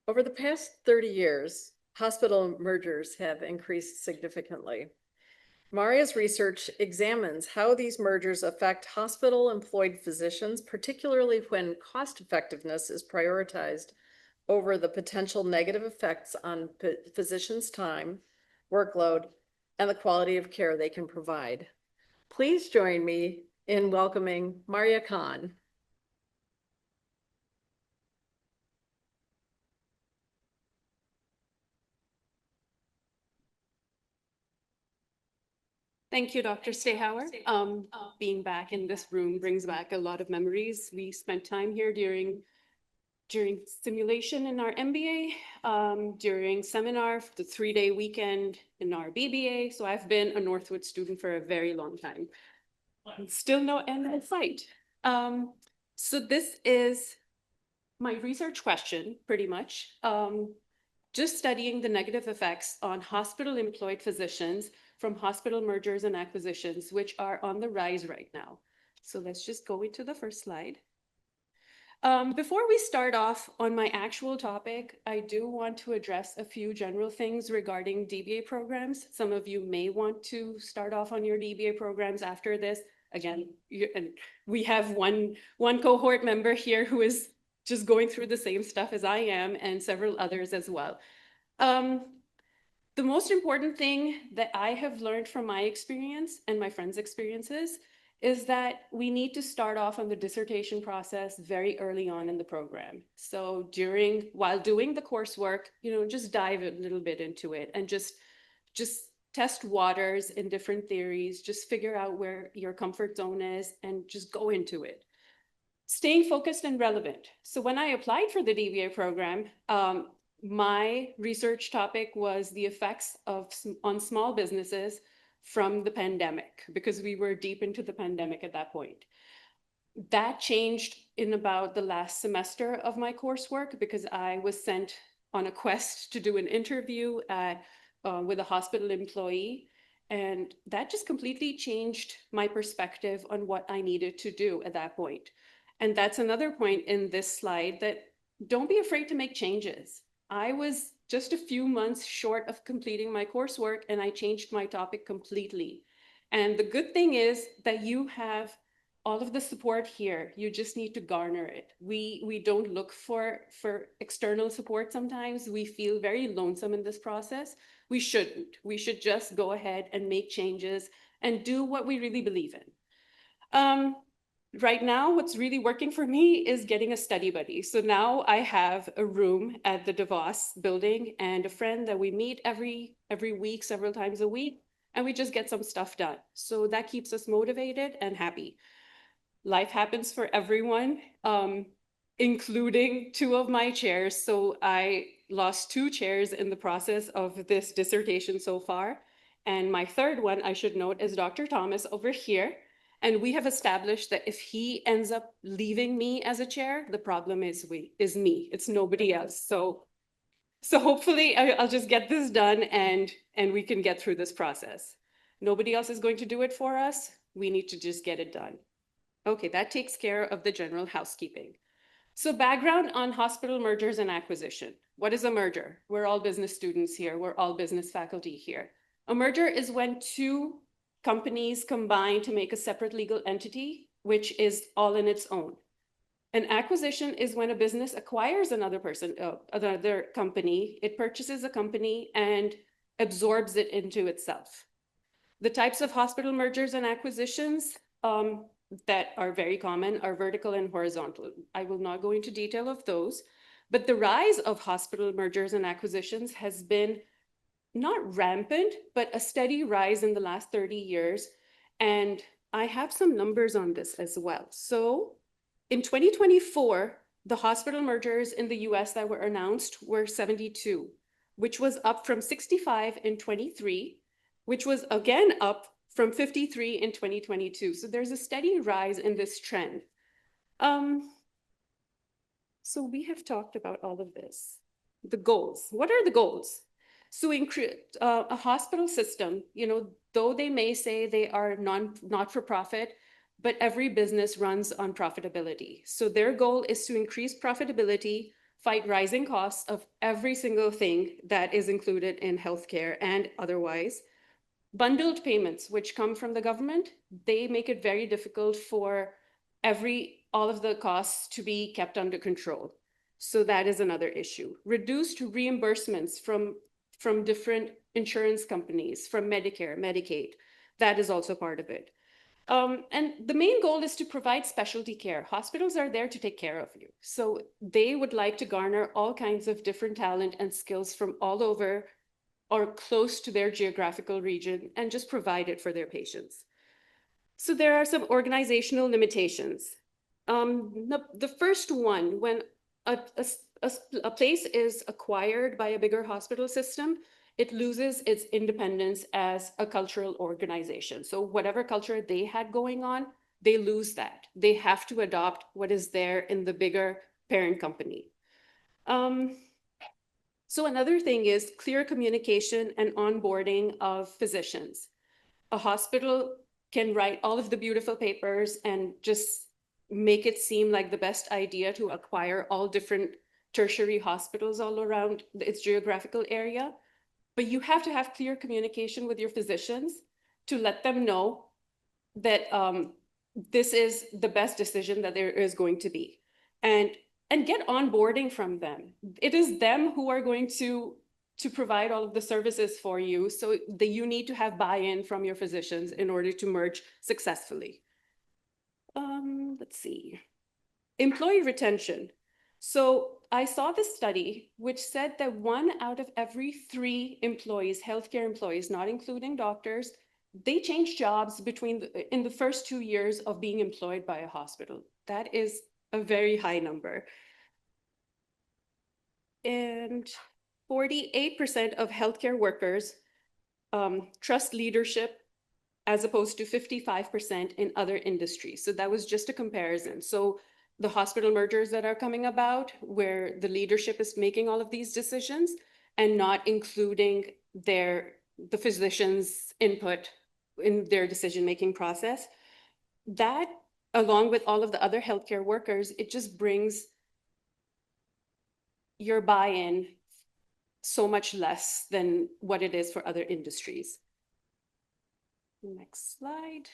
Over the past 30 years, hospital mergers have increased significantly. Maria's research examines how these mergers affect hospital-employed physicians, particularly when cost effectiveness is prioritized over the potential negative effects on physicians' time, workload, and the quality of care they can provide. Please join me in welcoming Maria Khan. Thank you, Dr. Stehauer. Being back in this room brings back a lot of memories. We spent time here during simulation in our MBA, during seminar, the 3-day weekend in our BBA. So I've been a Northwood student for a very long time. Still no end in sight. So this is my research question, pretty much. Just studying the negative effects on hospital-employed physicians from hospital mergers and acquisitions, which are on the rise right now. So let's just go into the first slide. Before we start off on my actual topic, I do want to address a few general things regarding DBA programs. Some of you may want to start off on your DBA programs after this. Again, and we have one cohort member here who is just going through the same stuff as I am, and several others as well. The most important thing that I have learned from my experience and my friends' experiences is that we need to start off on the dissertation process very early on in the program. So while doing the coursework, just dive a little bit into it and just test waters in different theories, just figure out where your comfort zone is and just go into it. Staying focused and relevant. So when I applied for the DBA program, my research topic was the effects on small businesses from the pandemic, because we were deep into the pandemic at that point. That changed in about the last semester of my coursework, because I was sent on a quest to do an interview with a hospital employee. And that just completely changed my perspective on what I needed to do at that point. And that's another point in this slide, that don't be afraid to make changes. I was just a few months short of completing my coursework, and I changed my topic completely. And the good thing is that you have all of the support here. You just need to garner it. We don't look for external support sometimes. We feel very lonesome in this process. We shouldn't. We should just go ahead and make changes and do what we really believe in. Right now, what's really working for me is getting a study buddy. So now I have a room at the DeVos building and a friend that we meet every week, several times a week, and we just get some stuff done. So that keeps us motivated and happy. Life happens for everyone, including two of my chairs. So I lost two chairs in the process of this dissertation so far. And my third one, I should note, is Dr. Thomas over here. And we have established that if he ends up leaving me as a chair, the problem is me. It's nobody else. So hopefully I'll just get this done and we can get through this process. Nobody else is going to do it for us. We need to just get it done. Okay, that takes care of the general housekeeping. So background on hospital mergers and acquisition. What is a merger? We're all business students here. We're all business faculty here. A merger is when two companies combine to make a separate legal entity, which is all in its own. An acquisition is when a business acquires another company, it purchases a company and absorbs it into itself. The types of hospital mergers and acquisitions that are very common are vertical and horizontal. I will not go into detail of those, but the rise of hospital mergers and acquisitions has been not rampant, but a steady rise in the last 30 years. And I have some numbers on this as well. So in 2024, the hospital mergers in the US that were announced were 72, which was up from 65 in 23, which was again up from 53 in 2022. So there's a steady rise in this trend. So we have talked about all of this. The goals. What are the goals? So a hospital system, though they may say they are not-for-profit, but every business runs on profitability. So their goal is to increase profitability, fight rising costs of every single thing that is included in healthcare and otherwise. Bundled payments, which come from the government, they make it very difficult for all of the costs to be kept under control. So that is another issue. Reduced reimbursements from different insurance companies, from Medicare, Medicaid, that is also part of it. And the main goal is to provide specialty care. Hospitals are there to take care of you. So they would like to garner all kinds of different talent and skills from all over or close to their geographical region and just provide it for their patients. So there are some organizational limitations. The first one, when a place is acquired by a bigger hospital system, it loses its independence as a cultural organization. So whatever culture they had going on, they lose that. They have to adopt what is there in the bigger parent company. So another thing is clear communication and onboarding of physicians. A hospital can write all of the beautiful papers and just make it seem like the best idea to acquire all different tertiary hospitals all around its geographical area. But you have to have clear communication with your physicians to let them know that this is the best decision that there is going to be. And get onboarding from them. It is them who are going to provide all of the services for you. So that you need to have buy-in from your physicians in order to merge successfully. Let's see. Employee retention. So I saw this study which said that 1 out of every 3 employees, healthcare employees, not including doctors, they change jobs in the first 2 years of being employed by a hospital. That is a very high number. And 48% of healthcare workers trust leadership as opposed to 55% in other industries. So that was just a comparison. So the hospital mergers that are coming about, where the leadership is making all of these decisions and not including the physician's input in their decision-making process, that, along with all of the other healthcare workers, it just brings your buy-in so much less than what it is for other industries. Next slide.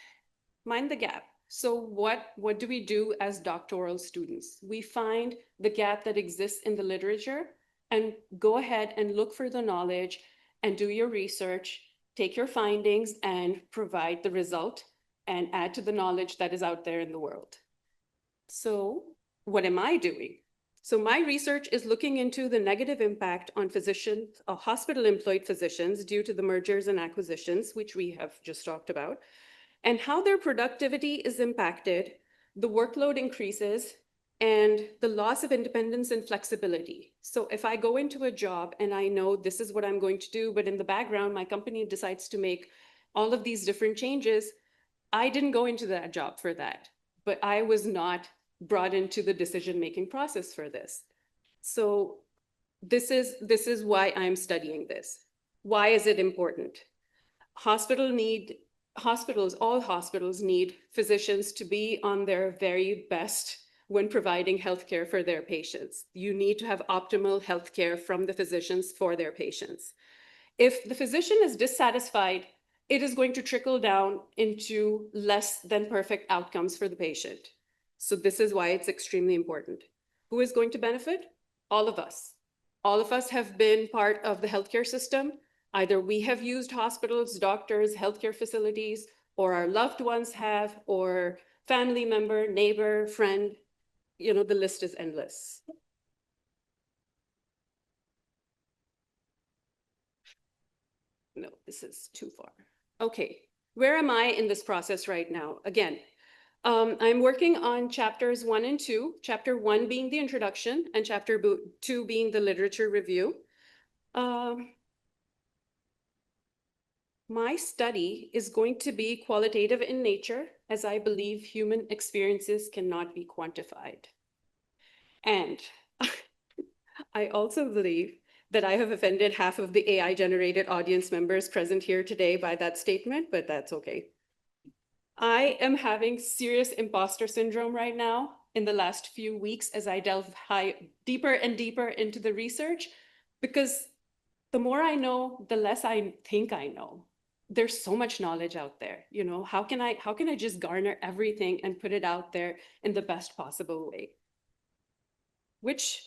Mind the gap. So what do we do as doctoral students? We find the gap that exists in the literature and go ahead and look for the knowledge and do your research, take your findings and provide the result and add to the knowledge that is out there in the world. So what am I doing? So my research is looking into the negative impact on physicians, hospital-employed physicians due to the mergers and acquisitions, which we have just talked about, and how their productivity is impacted, the workload increases, and the loss of independence and flexibility. So if I go into a job and I know this is what I'm going to do, but in the background, my company decides to make all of these different changes, I didn't go into that job for that, but I was not brought into the decision-making process for this. So this is why I'm studying this. Why is it important? All hospitals need physicians to be on their very best when providing healthcare for their patients. You need to have optimal healthcare from the physicians for their patients. If the physician is dissatisfied, it is going to trickle down into less than perfect outcomes for the patient. So this is why it's extremely important. Who is going to benefit? All of us. All of us have been part of the healthcare system. Either we have used hospitals, doctors, healthcare facilities, or our loved ones have, or family member, neighbor, friend, you know, the list is endless. No, this is too far. Okay, where am I in this process right now? Again, I'm working on chapters 1 and 2, chapter 1 being the introduction and chapter 2 being the literature review. My study is going to be qualitative in nature, as I believe human experiences cannot be quantified. And I also believe that I have offended half of the AI-generated audience members present here today by that statement, but that's okay. I am having serious imposter syndrome right now in the last few weeks as I delve deeper and deeper into the research, because the more I know, the less I think I know. There's so much knowledge out there, you know, how can I just garner everything and put it out there in the best possible way? Which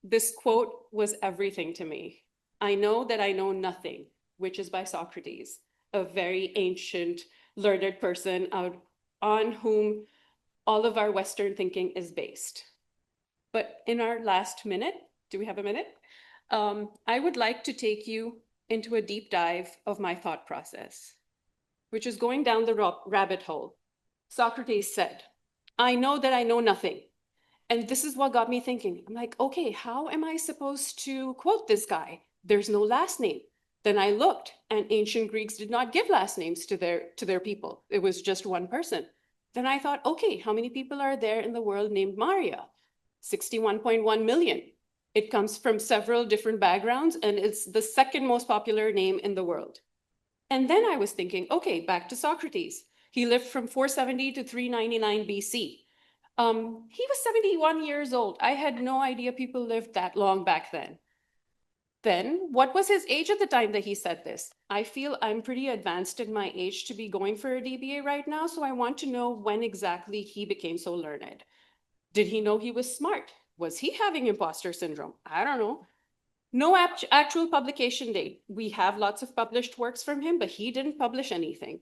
this quote was everything to me. I know that I know nothing, which is by Socrates, a very ancient, learned person on whom all of our Western thinking is based. But in our last minute, do we have a minute? I would like to take you into a deep dive of my thought process, which is going down the rabbit hole. Socrates said, I know that I know nothing. And this is what got me thinking. I'm like, okay, how am I supposed to quote this guy? There's no last name. Then I looked, and ancient Greeks did not give last names to their people. It was just one person. Then I thought, okay, how many people are there in the world named Maria? 61.1 million. It comes from several different backgrounds, and it's the second most popular name in the world. And then I was thinking, okay, back to Socrates. He lived from 470 to 399 BC. He was 71 years old. I had no idea people lived that long back then. Then, what was his age at the time that he said this? I feel I'm pretty advanced in my age to be going for a DBA right now, so I want to know when exactly he became so learned. Did he know he was smart? Was he having imposter syndrome? I don't know. No actual publication date. We have lots of published works from him, but he didn't publish anything.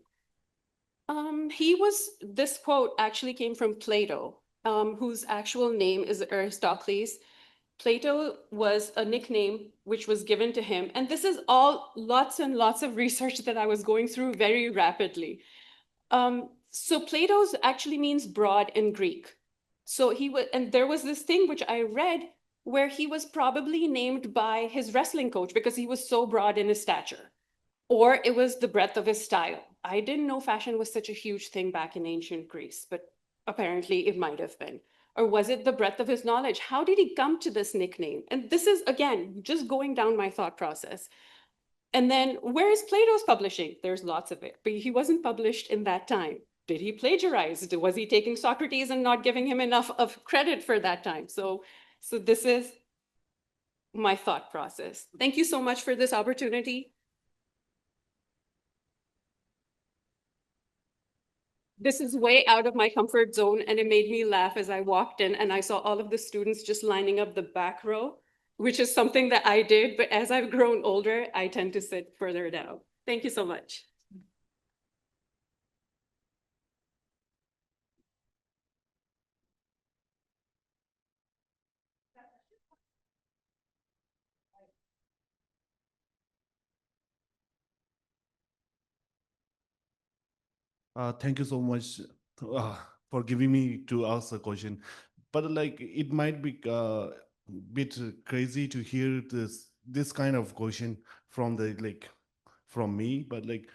This quote actually came from Plato, whose actual name is Aristocles. Plato was a nickname which was given to him. And this is all lots and lots of research that I was going through very rapidly. So Plato's actually means broad in Greek. So and there was this thing which I read where he was probably named by his wrestling coach because he was so broad in his stature, or it was the breadth of his style. I didn't know fashion was such a huge thing back in ancient Greece, but apparently it might have been. Or was it the breadth of his knowledge? How did he come to this nickname? And this is, again, just going down my thought process. And then where is Plato's publishing? There's lots of it, but he wasn't published in that time. Did he plagiarize? Was he taking Socrates and not giving him enough of credit for that time? So this is my thought process. Thank you so much for this opportunity. This is way out of my comfort zone, and it made me laugh as I walked in and I saw all of the students just lining up the back row, which is something that I did, but as I've grown older, I tend to sit further down. Thank you so much. Thank you so much uh, for giving me to ask a question. But like, it might be bit crazy to hear this kind of question from the like from me. But like,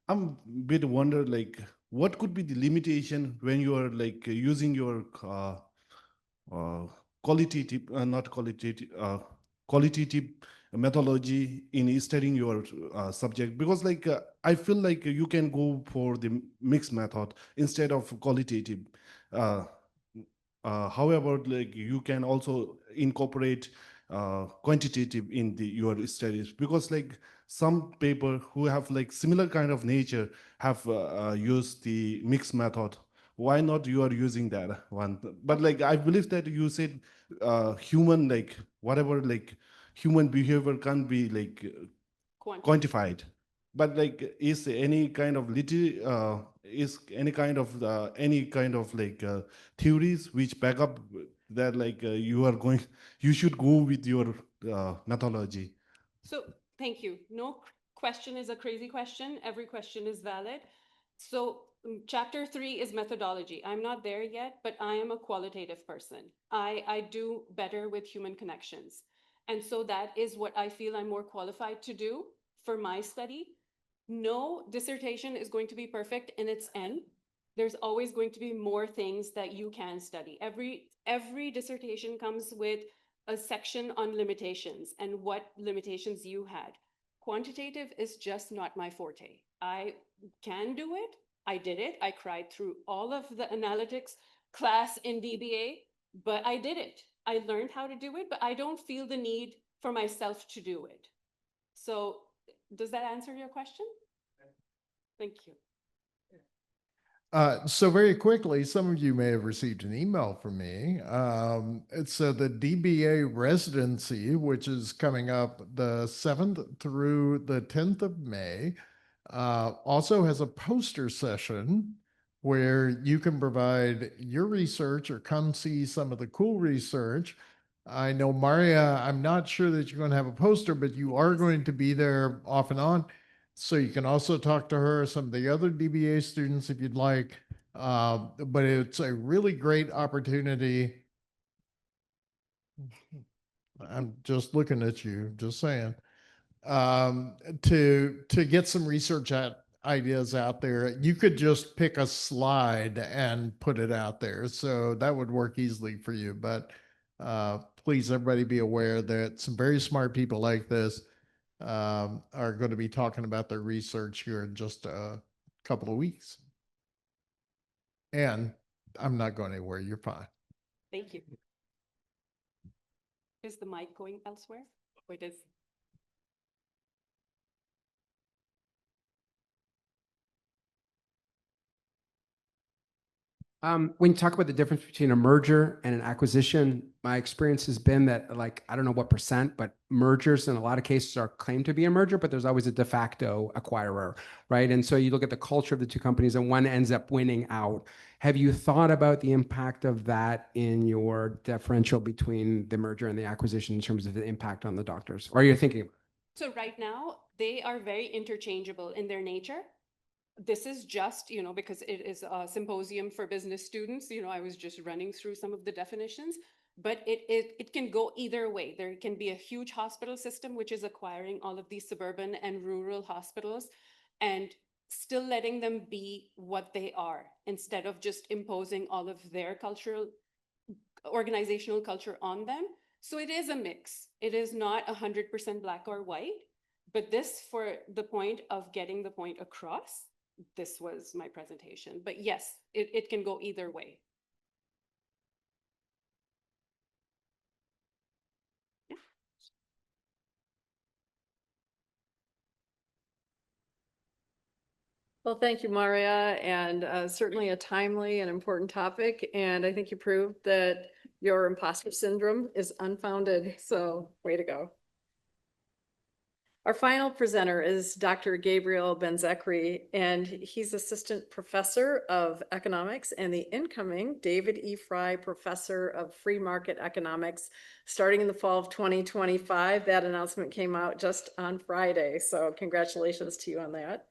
I'm bit wonder like, what could be the limitation when you are like using your uh, qualitative, not qualitative, qualitative methodology in studying your subject, because like I feel like you can go for the mixed method instead of qualitative. Uh, However, like you can also incorporate quantitative in your studies, because like some paper who have like similar kind of nature have used the mixed method. Why not you are using that one? But like I believe that you said human, like whatever, like human behavior can't be like quantified. But like is any kind of is any kind of like theories which back up that like you are going, you should go with your methodology. So thank you. No question is a crazy question. Every question is valid. So chapter 3 is methodology. I'm not there yet, but I am a qualitative person. I do better with human connections. And so that is what I feel I'm more qualified to do for my study. No dissertation is going to be perfect in its end. There's always going to be more things that you can study. Every dissertation comes with a section on limitations and what limitations you had. Quantitative is just not my forte. I can do it. I did it. I cried through all of the analytics class in DBA, but I did it. I learned how to do it, but I don't feel the need for myself to do it. So does that answer your question? Thank you. So very quickly, some of you may have received an email from me. So the DBA residency, which is coming up the 7th through the 10th of May, also has a poster session where you can provide your research or come see some of the cool research. I know, Maria, I'm not sure that you're going to have a poster, but you are going to be there off and on. So you can also talk to her, some of the other DBA students if you'd like. But it's a really great opportunity. I'm just looking at you, just saying, to get some research ideas out there. You could just pick a slide and put it out there. So that would work easily for you. But please, everybody be aware that some very smart people like this are going to be talking about their research here in just a couple of weeks. And I'm not going anywhere. You're fine. Thank you. Is the mic going elsewhere? Or does? When you talk about the difference between a merger and an acquisition, my experience has been that, like, I don't know what percent, but mergers in a lot of cases are claimed to be a merger, but there's always a de facto acquirer, right? And so you look at the culture of the two companies and one ends up winning out. Have you thought about the impact of that in your differential between the merger and the acquisition in terms of the impact on the doctors? Or are you thinking? So right now, they are very interchangeable in their nature. This is just, because it is a symposium for business students, I was just running through some of the definitions, but it can go either way. There can be a huge hospital system, which is acquiring all of these suburban and rural hospitals and still letting them be what they are instead of just imposing all of their organizational culture on them. So it is a mix. It is not 100% black or white, but this, for the point of getting the point across, this was my presentation. But yes, it can go either way. Yeah. Well, thank you, Maria, and certainly a timely and important topic. And I think you proved that your imposter syndrome is unfounded. So way to go. Our final presenter is Dr. Gabriel Benzekri, and he's Assistant Professor of Economics and the incoming David E. Fry Professor of Free Market Economics, starting in the fall of 2025. That announcement came out just on Friday, so congratulations to you on that.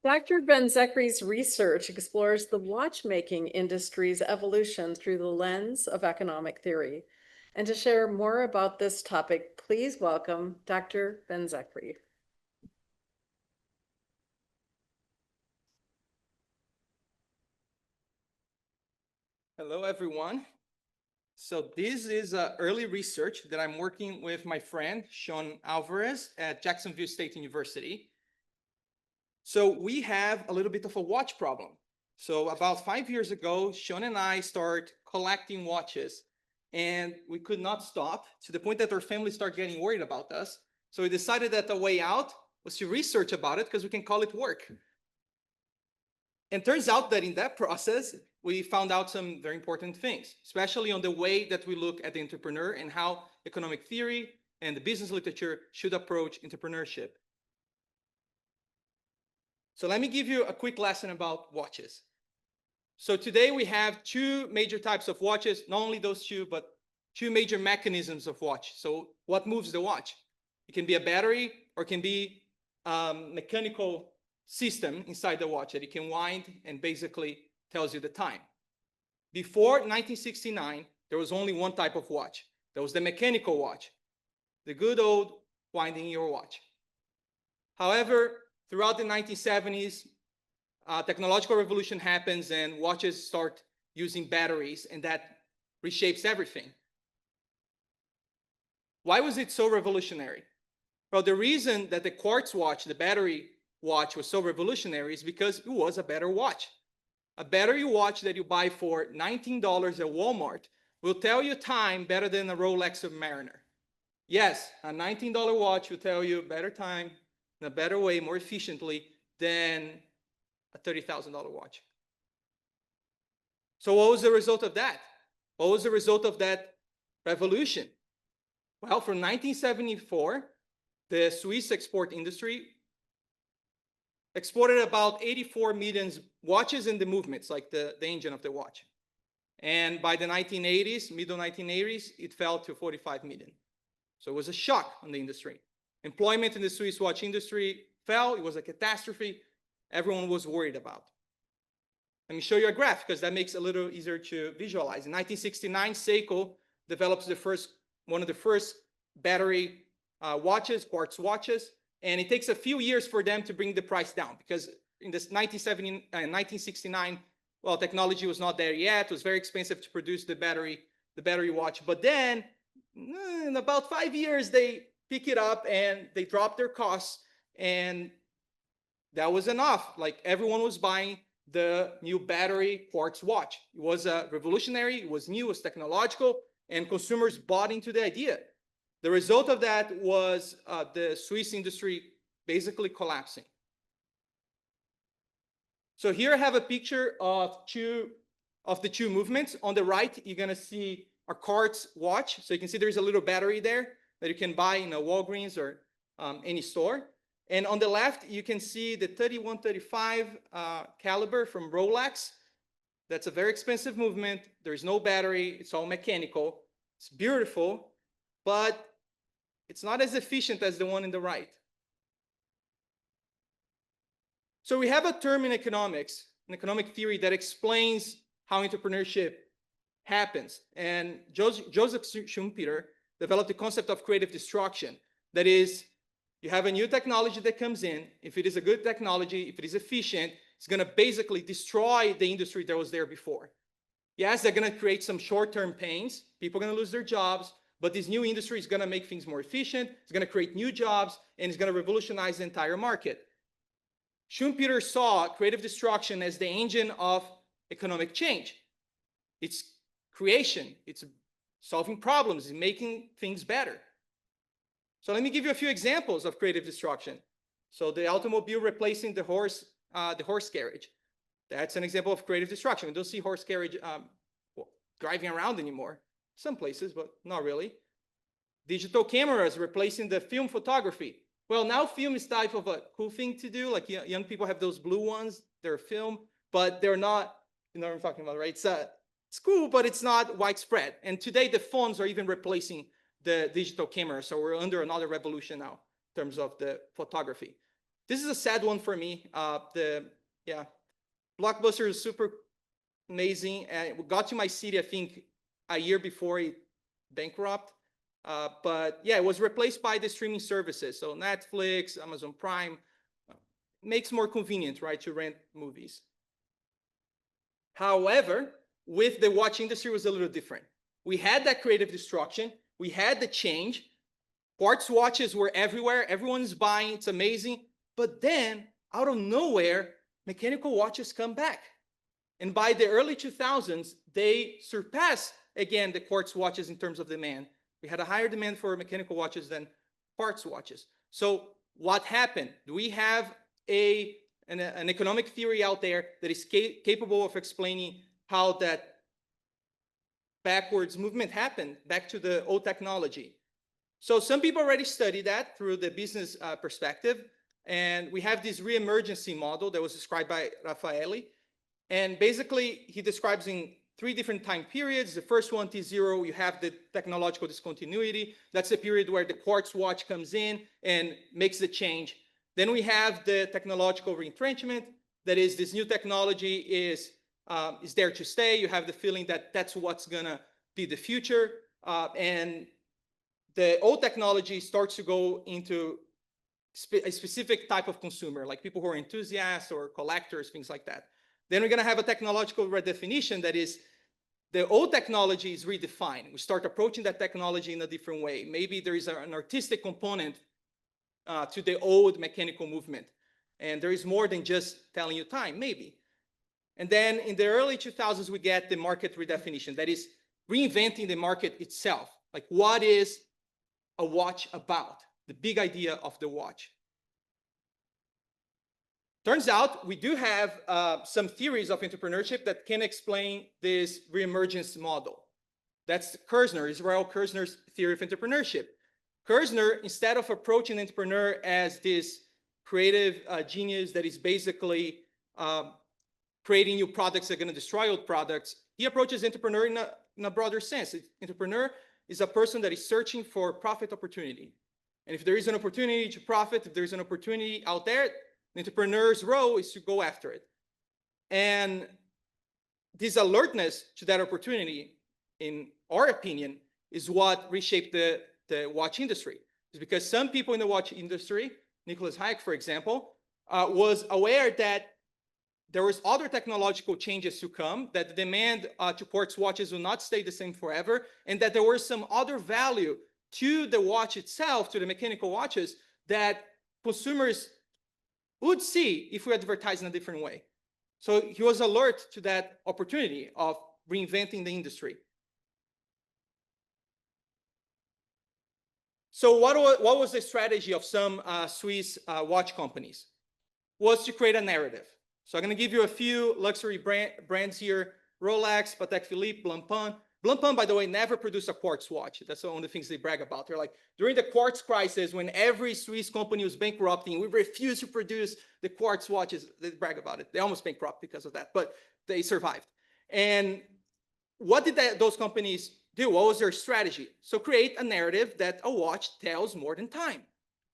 Dr. Benzekri's research explores the watchmaking industry's evolution through the lens of economic theory. And to share more about this topic, please welcome Dr. Benzekri. Hello, everyone. So this is early research that I'm working with my friend, Sean Alvarez at Jacksonville State University. So we have a little bit of a watch problem. So about 5 years ago, Sean and I started collecting watches, and we could not stop to the point that our family started getting worried about us. So we decided that the way out was to research about it because we can call it work. And turns out that in that process, we found out some very important things, especially on the way that we look at the entrepreneur and how economic theory and the business literature should approach entrepreneurship. So let me give you a quick lesson about watches. So today we have two major types of watches, not only those two, but two major mechanisms of watch. So what moves the watch? It can be a battery or it can be mechanical system inside the watch that it can wind and basically tells you the time. Before 1969, there was only one type of watch. That was the mechanical watch, the good old winding your watch. However, throughout the 1970s, technological revolution happens and watches start using batteries, and that reshapes everything. Why was it so revolutionary? Well, the reason that the quartz watch, the battery watch, was so revolutionary is because it was a better watch. A battery watch that you buy for $19 at Walmart will tell you time better than a Rolex Submariner. Yes, a $19 watch will tell you better time in a better way, more efficiently than a $30,000 watch. So what was the result of that? What was the result of that revolution? Well, from 1974, the Swiss export industry exported about 84 million watches in the movements, like the engine of the watch. And by the 1980s, middle 1980s, it fell to 45 million. So it was a shock on the industry. Employment in the Swiss watch industry fell. It was a catastrophe. Everyone was worried about. Let me show you a graph because that makes it a little easier to visualize. In 1969, Seiko develops one of the first battery watches, quartz watches. And it takes a few years for them to bring the price down because in this 1969, well, technology was not there yet. It was very expensive to produce the battery watch. But then in about 5 years, they pick it up and they drop their costs. And that was enough. Like everyone was buying the new battery quartz watch. It was revolutionary. It was new. It was technological. And consumers bought into the idea. The result of that was the Swiss industry basically collapsing. So here I have a picture of the two movements. On the right, you're going to see a quartz watch. So you can see there's a little battery there that you can buy in a Walgreens or any store. And on the left, you can see the 3135 caliber from Rolex. That's a very expensive movement. There's no battery. It's all mechanical. It's beautiful, but it's not as efficient as the one in the right. So we have a term in economics, in economic theory, that explains how entrepreneurship happens. And Joseph Schumpeter developed the concept of creative destruction. That is, you have a new technology that comes in. If it is a good technology, if it is efficient, it's going to basically destroy the industry that was there before. Yes, they're going to create some short-term pains. People are going to lose their jobs. But this new industry is going to make things more efficient. It's going to create new jobs, and it's going to revolutionize the entire market. Schumpeter saw creative destruction as the engine of economic change. It's creation. It's solving problems. It's making things better. So let me give you a few examples of creative destruction. So the automobile replacing the horse carriage. That's an example of creative destruction. We don't see horse carriage driving around anymore. some places, but not really. Digital cameras replacing the film photography. Well, now film is type of a cool thing to do. Like young people have those blue ones, they're film, but they're not, you know what I'm talking about, right? It's cool, but it's not widespread. And today the phones are even replacing the digital camera. So we're under another revolution now in terms of the photography. This is a sad one for me. Blockbuster is super amazing. And it got to my city, I think, a year before it bankrupt. But yeah, it was replaced by the streaming services. So Netflix, Amazon Prime, makes more convenient, right, to rent movies. However, with the watch industry, it was a little different. We had that creative destruction. We had the change. Quartz watches were everywhere. Everyone's buying. It's amazing. But then, out of nowhere, mechanical watches come back. And by the early 2000s, they surpassed, again, the quartz watches in terms of demand. We had a higher demand for mechanical watches than quartz watches. So what happened? Do we have an economic theory out there that is capable of explaining how that backwards movement happened back to the old technology? So some people already studied that through the business perspective. And we have this reemergency model that was described by Raffaelli. And basically, he describes in 3 different time periods. The first one, T0, you have the technological discontinuity. That's the period where the quartz watch comes in and makes the change. Then we have the technological retrenchment. That is, this new technology is there to stay. You have the feeling that that's what's gonna be the future. And the old technology starts to go into a specific type of consumer, like people who are enthusiasts or collectors, things like that. Then we're going to have a technological redefinition that is the old technology is redefined. We start approaching that technology in a different way. Maybe there is an artistic component to the old mechanical movement. And there is more than just telling you time, maybe. And then in the early 2000s, we get the market redefinition. That is reinventing the market itself. Like, what is a watch about? The big idea of the watch. Turns out we do have some theories of entrepreneurship that can explain this reemergence model. That's Kerzner, Israel Kerzner's theory of entrepreneurship. Kerzner, instead of approaching an entrepreneur as this creative genius that is basically creating new products that are going to destroy old products, he approaches entrepreneur in a broader sense. Entrepreneur is a person that is searching for profit opportunity. And if there is an opportunity to profit, if there's an opportunity out there, the entrepreneur's role is to go after it. And this alertness to that opportunity, in our opinion, is what reshaped the watch industry. It's because some people in the watch industry, Nicholas Hayek, for example, was aware that there was other technological changes to come, that the demand to quartz watches will not stay the same forever, and that there was some other value to the watch itself, to the mechanical watches, that consumers would see if we advertise in a different way. So he was alert to that opportunity of reinventing the industry. So what was the strategy of some Swiss watch companies? Was to create a narrative. So I'm going to give you a few luxury brands here: Rolex, Patek Philippe, Blancpain. Blancpain, by the way, never produced a quartz watch. That's one of the things they brag about. They're like, during the quartz crisis, when every Swiss company was bankrupting, we refused to produce the quartz watches. They brag about it. They almost bankrupt because of that, but they survived. And what did those companies do? What was their strategy? So create a narrative that a watch tells more than time.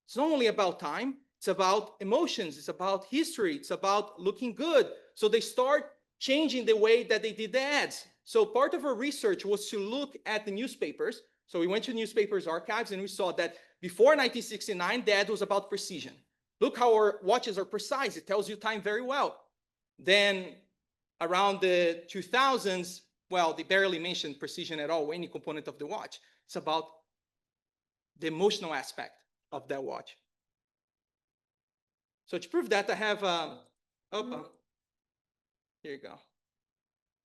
It's not only about time. It's about emotions. It's about history. It's about looking good. So they start changing the way that they did the ads. So part of our research was to look at the newspapers. So we went to newspapers archives and we saw that before 1969, the ad was about precision. Look how our watches are precise. It tells you time very well. Then around the 2000s, well, they barely mentioned precision at all, any component of the watch. It's about the emotional aspect of that watch. So to prove that, I have, here you go.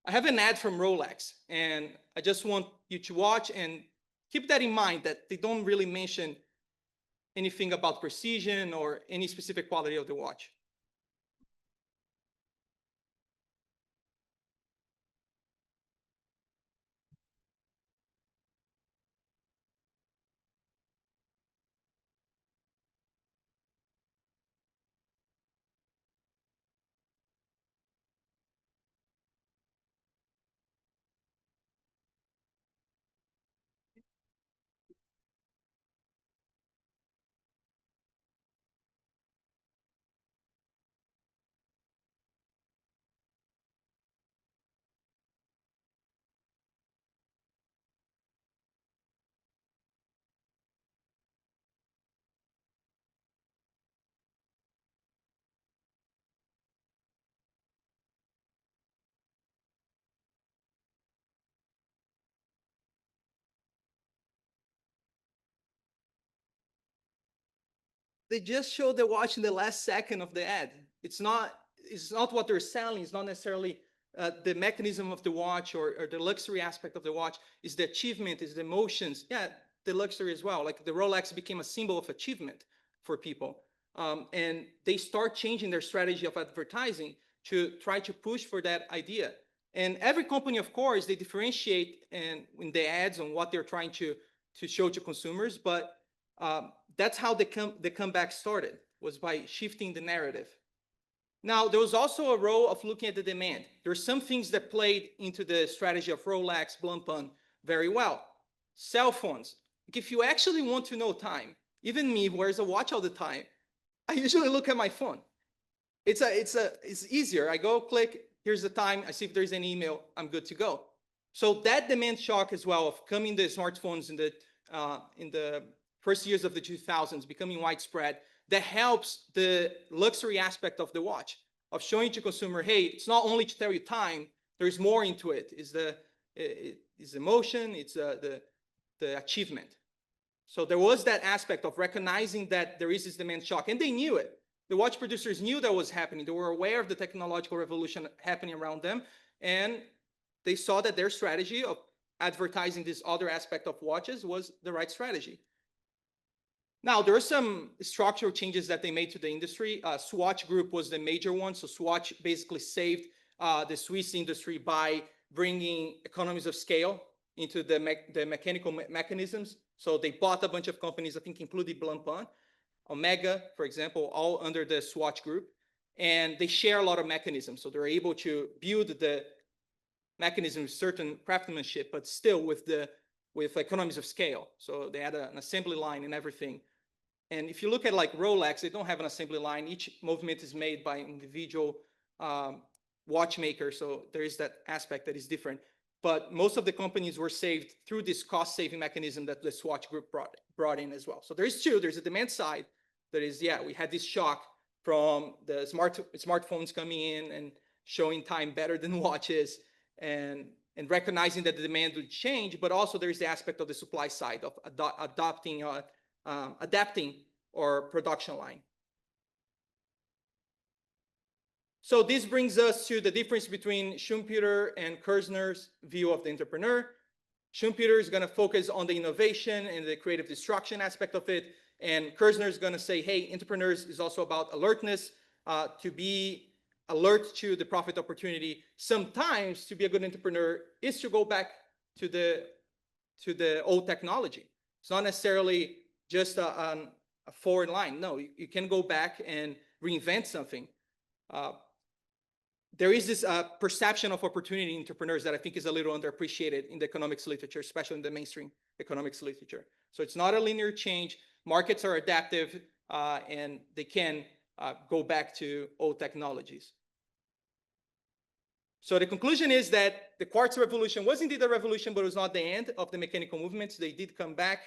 I have an ad from Rolex, and I just want you to watch and keep that in mind, that they don't really mention anything about precision or any specific quality of the watch. they just show the watch in the last second of the ad. It's not what they're selling. It's not necessarily the mechanism of the watch or the luxury aspect of the watch. Is the achievement, is the emotions. Yeah, the luxury as well. Like the Rolex became a symbol of achievement for people. And they start changing their strategy of advertising to try to push for that idea. And every company, of course, they differentiate in the ads on what they're trying to show to consumers. But that's how the comeback started, was by shifting the narrative. Now, there was also a role of looking at the demand. There are some things that played into the strategy of Rolex, Blancpain very well. Cell phones. If you actually want to know time, even me, who wears a watch all the time, I usually look at my phone. It's easier. I go click, here's the time, I see if there's an email, I'm good to go. So that demand shock as well of coming the smartphones in the first years of the 2000s, becoming widespread, that helps the luxury aspect of the watch, of showing to consumer, hey, it's not only to tell you time, there's more into it. It's emotion, it's the achievement. So there was that aspect of recognizing that there is this demand shock, and they knew it. The watch producers knew that was happening. They were aware of the technological revolution happening around them, and they saw that their strategy of advertising this other aspect of watches was the right strategy. Now, there are some structural changes that they made to the industry. Swatch Group was the major one. So Swatch basically saved the Swiss industry by bringing economies of scale into the mechanical mechanisms. So they bought a bunch of companies, I think including Blancpain, Omega, for example, all under the Swatch Group. And they share a lot of mechanisms. So they're able to build the mechanism with certain craftsmanship, but still with economies of scale. So they had an assembly line and everything. And if you look at like Rolex, they don't have an assembly line. Each movement is made by individual watchmaker. So there is that aspect that is different. But most of the companies were saved through this cost-saving mechanism that the Swatch Group brought in as well. So there's two. There's a demand side that is, yeah, we had this shock from the smartphones coming in and showing time better than watches, and recognizing that the demand would change. But also there's the aspect of the supply side of adapting our production line. So this brings us to the difference between Schumpeter and Kerzner's view of the entrepreneur. Schumpeter is going to focus on the innovation and the creative destruction aspect of it. And Kerzner is going to say, hey, entrepreneurs is also about alertness, to be alert to the profit opportunity. Sometimes to be a good entrepreneur is to go back to the old technology. It's not necessarily just a forward line. No, you can go back and reinvent something. There is this perception of opportunity in entrepreneurs that I think is a little underappreciated in the economics literature, especially in the mainstream economics literature. So it's not a linear change. Markets are adaptive, and they can go back to old technologies. So the conclusion is that the quartz revolution was indeed a revolution, but it was not the end of the mechanical movements. They did come back,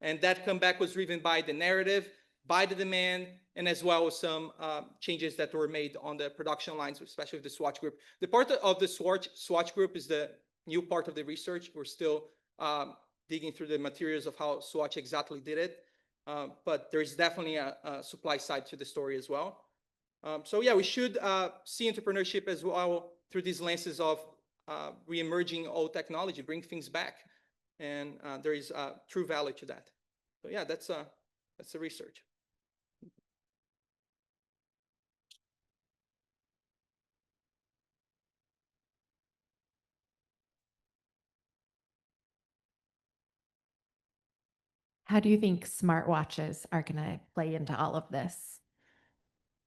and that comeback was driven by the narrative, by the demand, and as well as some changes that were made on the production lines, especially with the Swatch Group. The part of the Swatch Group is the new part of the research. We're still digging through the materials of how Swatch exactly did it. But there is definitely a supply side to the story as well. So yeah, we should see entrepreneurship as well through these lenses of re-emerging old technology, bring things back. And there is true value to that. So yeah, that's the research. How do you think smartwatches are going to play into all of this?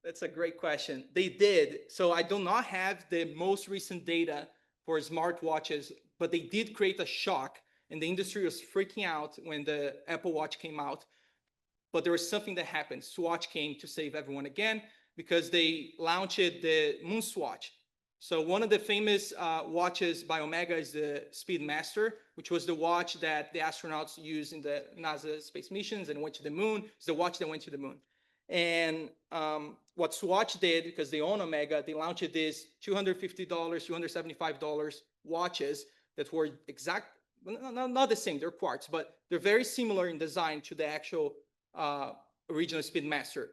That's a great question. They did. So I do not have the most recent data for smartwatches, but they did create a shock, and the industry was freaking out when the Apple Watch came out. But there was something that happened. Swatch came to save everyone again because they launched the Moon Swatch. So one of the famous watches by Omega is the Speedmaster, which was the watch that the astronauts used in the NASA space missions and went to the moon. It's the watch that went to the moon. And what Swatch did, because they own Omega, they launched this $250, $275 watches that were not the same, they're quartz, but they're very similar in design to the actual original Speedmaster.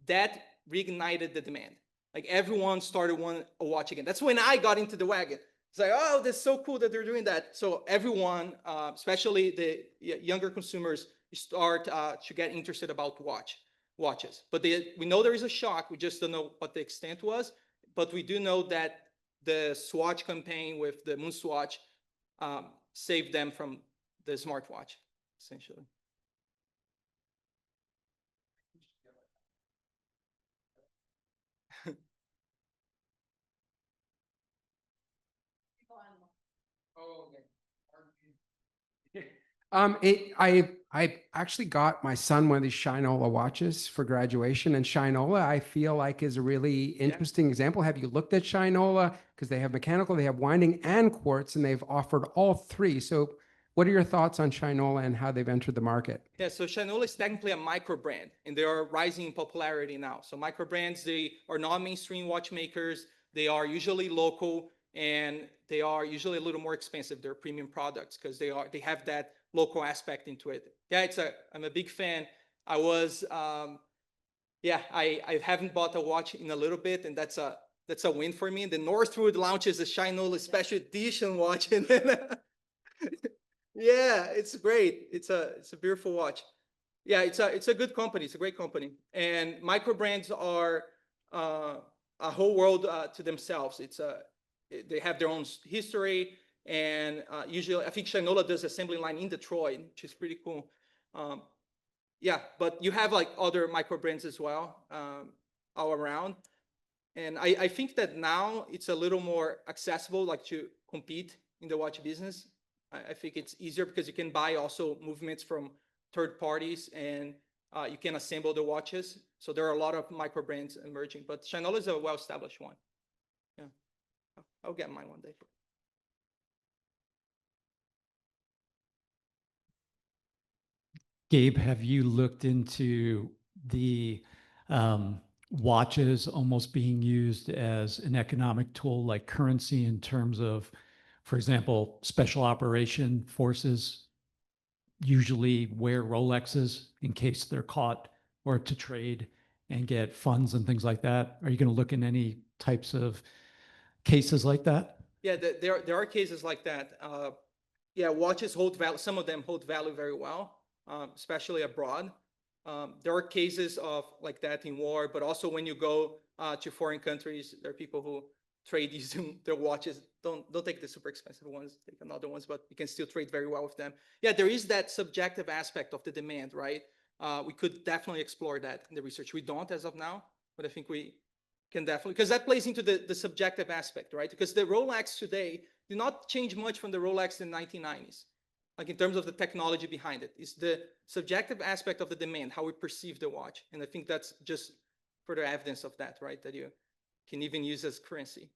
That reignited the demand. Like everyone started wanting a watch again. That's when I got into the wagon. It's like, oh, that's so cool that they're doing that. So everyone, especially the younger consumers, start to get interested about watches. But we know there is a shock. We just don't know what the extent was. But we do know that the Swatch campaign with the Moon Swatch saved them from the smartwatch, essentially. I actually got my son one of these Shinola watches for graduation, and Shinola I feel like is a really interesting example. Have you looked at Shinola? Because they have mechanical, they have winding and quartz, and they've offered all three. So what are your thoughts on Shinola and how they've entered the market? Yeah, so Shinola is technically a micro brand, and they are rising in popularity now. So micro brands, they are not mainstream watchmakers. They are usually local, and they are usually a little more expensive. They're premium products because they have that local aspect into it. Yeah, I'm a big fan. I haven't bought a watch in a little bit, and that's a win for me. The Northwood launches a Shinola special edition watch, and then yeah, it's great. It's a beautiful watch. Yeah, it's a good company. It's a great company, and micro brands are a whole world to themselves. They have their own history, and usually I think Shinola does assembly line in Detroit, which is pretty cool. Yeah, but you have like other micro brands as well all around, and I think that now it's a little more accessible, like to compete in the watch business. I think it's easier because you can buy also movements from third parties, and you can assemble the watches. So there are a lot of micro brands emerging, but Shinola is a well-established one. Yeah, I'll get mine one day. Gabe, have you looked into the watches almost being used as an economic tool like currency in terms of, for example, special operation forces usually wear Rolexes in case they're caught or to trade and get funds and things like that? Are you going to look in any types of cases like that? Yeah, there are cases like that. Yeah, watches hold value. Some of them hold value very well, especially abroad. There are cases of like that in war, but also when you go to foreign countries, there are people who trade using their watches. Don't take the super expensive ones, take another ones, but you can still trade very well with them. Yeah, there is that subjective aspect of the demand, right? We could definitely explore that in the research. We don't as of now, but I think we can definitely, because that plays into the subjective aspect, right? Because the Rolex today did not change much from the Rolex in the 1990s. Like in terms of the technology behind it, it's the subjective aspect of the demand, how we perceive the watch. And I think that's just further evidence of that, right? That you can even use as currency.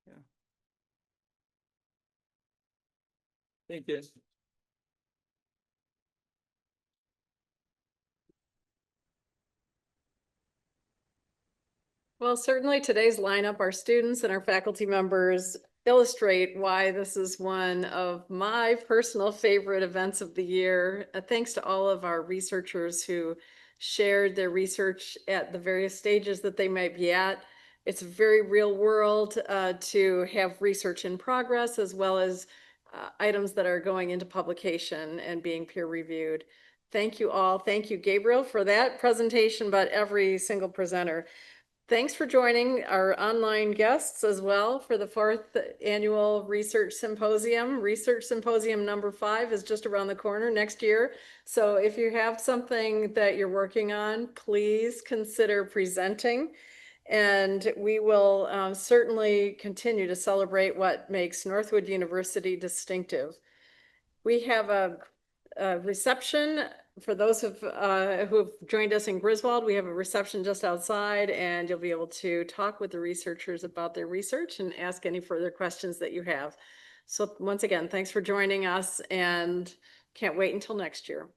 Yeah. Thank you. Well, certainly today's lineup, our students and our faculty members illustrate why this is one of my personal favorite events of the year. Thanks to all of our researchers who shared their research at the various stages that they might be at. It's very real world to have research in progress as well as items that are going into publication and being peer reviewed. Thank you all. Thank you, Gabriel, for that presentation, but every single presenter. Thanks for joining our online guests as well for the 4th annual Research Symposium. Research Symposium number 5 is just around the corner next year. So if you have something that you're working on, please consider presenting. And we will certainly continue to celebrate what makes Northwood University distinctive. We have a reception for those who have joined us in Griswold. We have a reception just outside, and you'll be able to talk with the researchers about their research and ask any further questions that you have. So once again, thanks for joining us, and can't wait until next year.